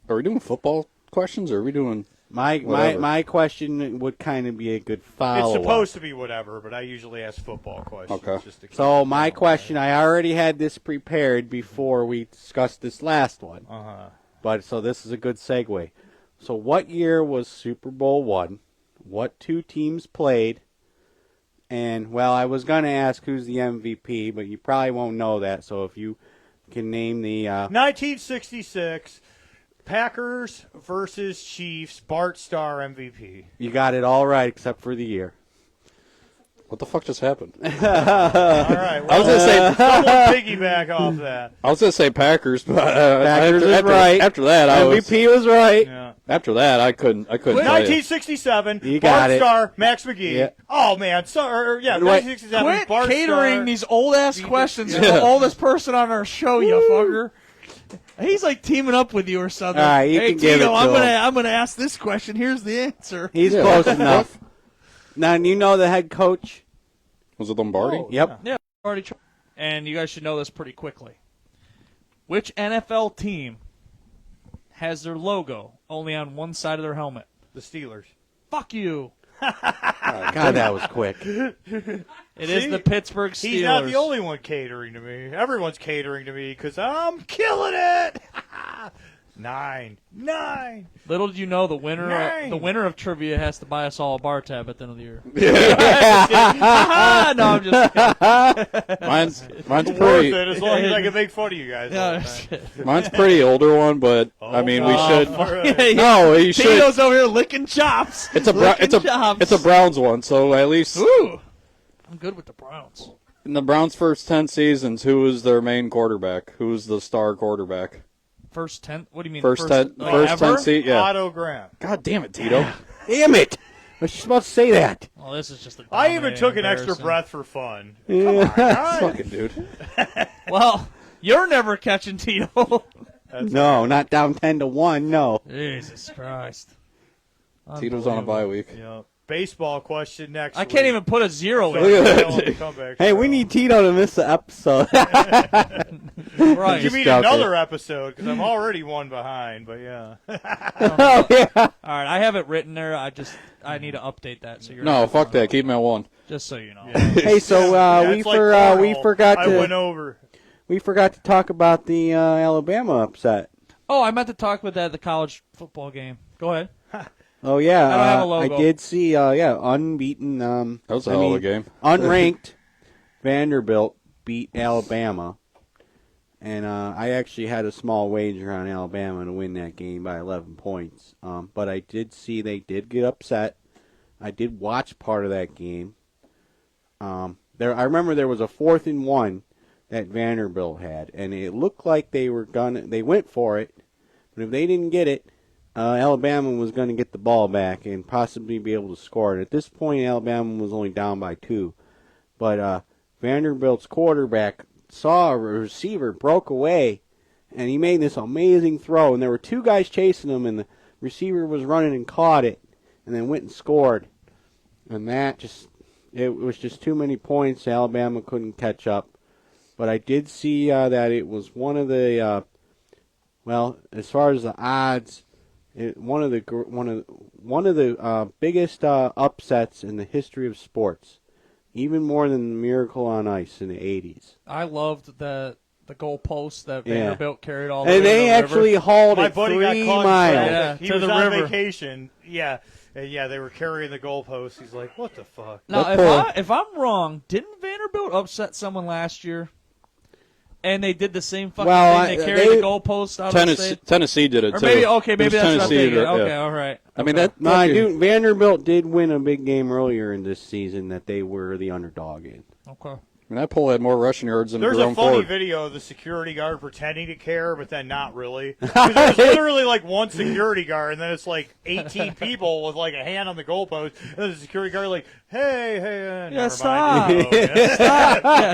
Speaker 5: we doing football questions, or are we doing?
Speaker 4: My question would kind of be a good follow-up.
Speaker 6: It's supposed to be whatever, but I usually ask football questions.
Speaker 5: Okay.
Speaker 6: Just to
Speaker 4: So my question, I already had this prepared before we discussed this last one. But so this is a good segue. So what year was Super Bowl I? What 2 teams played? And, well, I was going to ask who's the MVP, but you probably won't know that. So if you can name the
Speaker 6: 1966 Packers versus Chiefs, Bart Starr MVP.
Speaker 4: You got it all right except for the year.
Speaker 5: What the fuck just happened?
Speaker 6: All right. Well,
Speaker 5: I was gonna say
Speaker 6: someone piggyback off that.
Speaker 5: I was gonna say Packers, but
Speaker 4: Packers is right.
Speaker 5: After that,
Speaker 4: MVP was right.
Speaker 6: Yeah.
Speaker 5: After that, I couldn't.
Speaker 6: 1967.
Speaker 4: You got
Speaker 6: Bart
Speaker 4: it.
Speaker 6: Starr, Max McGee.
Speaker 4: Yeah.
Speaker 6: Oh man, 1967.
Speaker 1: Quit
Speaker 6: Bart
Speaker 1: catering
Speaker 6: Starr.
Speaker 1: these old ass questions to the oldest person on our show, you fucker. He's like teaming up with you or something.
Speaker 4: All right, you
Speaker 1: hey
Speaker 4: can give
Speaker 1: Tito,
Speaker 4: it to him.
Speaker 1: I'm gonna ask this question. Here's the answer.
Speaker 4: He's close enough. Now, you know the head coach?
Speaker 5: Was it Lombardi?
Speaker 4: Yep.
Speaker 1: Yeah, already. And you guys should know this pretty quickly. Which NFL team has their logo only on one side of their helmet?
Speaker 6: The Steelers.
Speaker 1: Fuck you.
Speaker 4: God, that was quick.
Speaker 1: It is the Pittsburgh Steelers.
Speaker 6: He's not the only one catering to me. Everyone's catering to me because I'm killing it. 9.
Speaker 1: Little did you know the winner of trivia has to buy us all a bar tab at the end of the year. No, I'm just kidding.
Speaker 5: Mine's
Speaker 6: Worth
Speaker 5: pretty.
Speaker 6: it as long as I can make fun of you guys. all the time.
Speaker 5: Mine's pretty older one, but I mean we should.
Speaker 6: Right.
Speaker 5: No, you should.
Speaker 1: Tito's over here licking chops.
Speaker 5: It's a Browns one, so at least.
Speaker 1: Ooh, I'm good with the Browns.
Speaker 5: In the Browns' first 10 seasons, who was their main quarterback? Who was the star quarterback?
Speaker 1: First 10? What do you mean?
Speaker 5: First 10 seasons, yeah.
Speaker 6: Otto Graham.
Speaker 5: God damn it, Tito.
Speaker 4: Damn it. I was just about to say that.
Speaker 1: Well, this is just.
Speaker 6: I even took an extra breath for fun.
Speaker 4: Yeah.
Speaker 6: Come on, guys.
Speaker 5: Fucking dude.
Speaker 1: Well, you're never catching Tito.
Speaker 4: No, not down 10-1, no.
Speaker 1: Jesus Christ.
Speaker 5: Tito's on a bye week.
Speaker 6: Yeah. Baseball question next
Speaker 1: I can't even put a 0 in.
Speaker 4: Hey, we need Tito to miss the episode.
Speaker 1: Right.
Speaker 6: You mean another episode because I'm already one behind, but yeah.
Speaker 4: Oh, yeah.
Speaker 1: All right, I have it written there. I need to update that. So you're
Speaker 5: No, fuck that. Keep him at 1.
Speaker 1: Just so you know.
Speaker 4: Hey, so we forgot
Speaker 6: I
Speaker 4: to
Speaker 6: went over.
Speaker 4: we forgot to talk about the Alabama upset.
Speaker 1: Oh, I meant to talk about that at the college football game. Go ahead.
Speaker 4: Oh yeah,
Speaker 1: I don't have a logo.
Speaker 4: I did see. Unbeaten.
Speaker 5: That was a hell of a game.
Speaker 4: Unranked Vanderbilt beat Alabama, and I actually had a small wager on Alabama to win that game by 11 points. But I did see they did get upset. I did watch part of that game. I remember there was a 4th and 1 that Vanderbilt had, and it looked like they went for it, but if they didn't get it. Alabama was going to get the ball back and possibly be able to score it. At this point, Alabama was only down by 2. But Vanderbilt's quarterback saw a receiver broke away, and he made this amazing throw. And there were 2 guys chasing him, and the receiver was running and caught it, and then went and scored. And it was just too many points. Alabama couldn't catch up. But I did see that it was one of the, as far as the odds, one of the biggest upsets in the history of sports, even more than the Miracle on Ice in the 80s.
Speaker 1: I loved the goalpost that Vanderbilt carried all the way
Speaker 4: and they actually hauled it 3 miles
Speaker 6: to the river. Vacation. Yeah, they were carrying the goalpost. He's like, "What the fuck?"
Speaker 1: Now, if I'm wrong, didn't Vanderbilt upset someone last year? And they did the same fucking thing. They carried the goalpost out of the state.
Speaker 5: Tennessee did it,
Speaker 1: or
Speaker 5: too.
Speaker 1: Maybe that's what I'm thinking. Okay,
Speaker 5: yeah.
Speaker 1: all right.
Speaker 5: I mean,
Speaker 4: Vanderbilt did win a big game earlier in this season that they were the underdog in.
Speaker 1: Okay.
Speaker 5: I mean, that poll had more rushing yards than
Speaker 6: There's
Speaker 5: Jerome
Speaker 6: a funny
Speaker 5: Ford.
Speaker 6: video of the security guard pretending to care, but then not really. There's literally like one security guard, and then it's like 18 people with like a hand on the goalpost, and then the security guard like, hey,
Speaker 1: stop.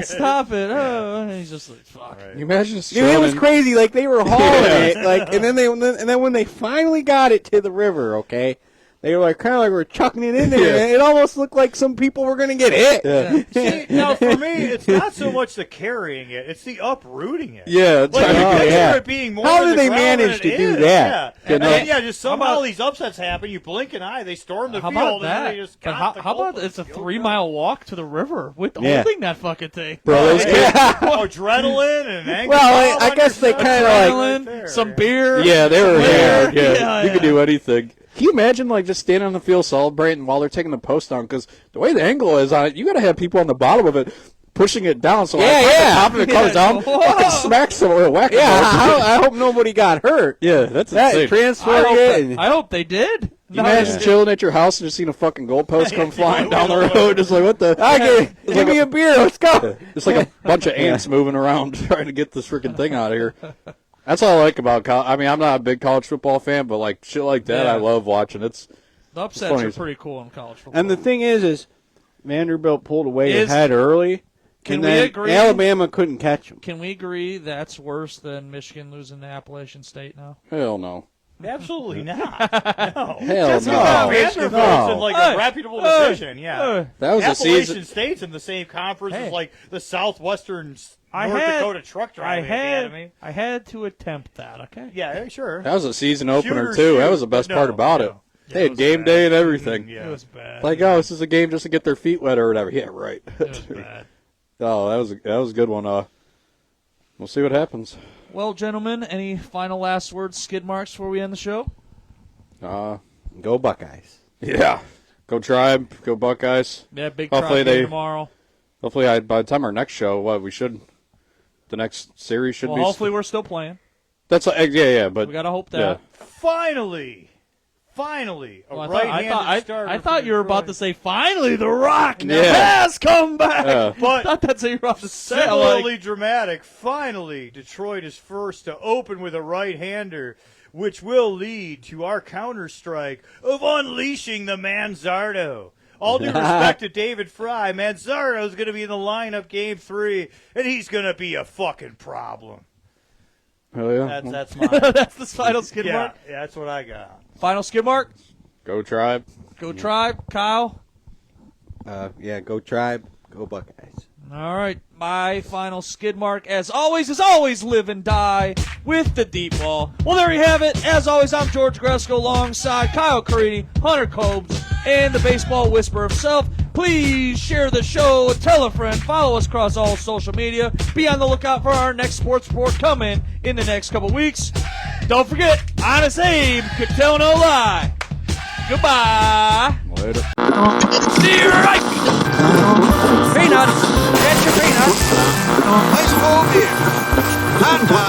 Speaker 1: Stop it. Oh, and he's just like, fuck.
Speaker 5: Can you imagine
Speaker 4: it was crazy. Like, they were hauling it, and then when they finally got it to the river, okay, they were like kind of like we're chucking it in there. And it almost looked like some people were going to get hit.
Speaker 6: Yeah. See, now for me, it's not so much the carrying it; it's the uprooting it.
Speaker 5: Yeah,
Speaker 6: like it being more.
Speaker 4: How do they manage to do that?
Speaker 6: Yeah, and then, just somehow these upsets happen. You blink an eye, they storm the field, and they just
Speaker 1: how about it's a 3-mile walk to the river with holding that fucking thing,
Speaker 5: bro?
Speaker 6: Adrenaline and anger.
Speaker 4: Well, I guess they kind of
Speaker 1: like some beer.
Speaker 5: Yeah, they were there. Yeah, you could do anything. Can you imagine, like, just standing on the field celebrating while they're taking the post down? Because the way the angle is on it, you got to have people on the bottom of it pushing it down. So the top of it comes down, fucking smacks them or whack them.
Speaker 4: Yeah, I hope nobody got hurt.
Speaker 5: Yeah, that's insane.
Speaker 1: I hope they did.
Speaker 5: You imagine chilling at your house and just seeing a fucking goalpost come flying down the road. Just like, what the?
Speaker 4: Give me a beer. Let's go.
Speaker 5: It's like a bunch of ants moving around trying to get this freaking thing out of here. That's all I like about college. I mean, I'm not a big college football fan, but like shit like that, I love watching. The
Speaker 1: upsets are pretty cool in college football.
Speaker 4: And the thing is Vanderbilt pulled away ahead early.
Speaker 1: Can we agree?
Speaker 4: Alabama couldn't catch them.
Speaker 1: Can we agree that's worse than Michigan losing to Appalachian State now?
Speaker 5: Hell no.
Speaker 6: Absolutely not. No.
Speaker 5: Hell no.
Speaker 6: Vanderbilt's in like a reputable division. Yeah,
Speaker 5: that was
Speaker 6: Appalachian State's in the same conference as like the Southwestern North Dakota Truck Driving Academy.
Speaker 1: I had to attempt that. Okay.
Speaker 6: Yeah, sure.
Speaker 5: That was a season opener too. That was the best part about it. They had game day and everything.
Speaker 1: It was bad.
Speaker 5: Like, this is a game just to get their feet wet or whatever. Yeah, right.
Speaker 1: It was bad.
Speaker 5: Oh, that was a good one. We'll see what happens.
Speaker 1: Well, gentlemen, any final last words, skid marks, before we end the show?
Speaker 4: Go Buckeyes.
Speaker 5: Yeah. Go Tribe. Go Buckeyes.
Speaker 1: Yeah, big Tribe game tomorrow.
Speaker 5: Hopefully, by the time our next show, the next series should be.
Speaker 1: Well, hopefully we're still playing.
Speaker 5: That's yeah, but
Speaker 1: we gotta hope that.
Speaker 6: Finally,
Speaker 1: I thought you were about to say, finally, The Rock has come back.
Speaker 6: But
Speaker 1: I thought that's what you were about to say.
Speaker 6: Similarly dramatic. Finally, Detroit is first to open with a right-hander, which will lead to our counter-strike of unleashing the Manzardo. All due respect to David Fry, Manzardo's going to be in the lineup game 3, and he's going to be a fucking problem.
Speaker 5: Oh, yeah.
Speaker 6: That's mine.
Speaker 1: That's the final skid mark?
Speaker 6: Yeah, that's what I got.
Speaker 1: Final skid mark?
Speaker 5: Go Tribe.
Speaker 1: Go Tribe. Kyle?
Speaker 4: Go Tribe. Go Buckeyes.
Speaker 1: All right. My final skid mark, as always, is always live and die with the deep ball. Well, there you have it. As always, I'm George Gresko alongside Kyle Carini, Hunter Cobes, and the baseball whisperer himself. Please share the show, tell a friend, follow us across all social media. Be on the lookout for our next sports report coming in the next couple weeks. Don't forget, Honest Abe could tell no lie. Goodbye.
Speaker 5: Later.
Speaker 1: See you right. Peanuts. Get your peanuts.
Speaker 13: Baseball is hot.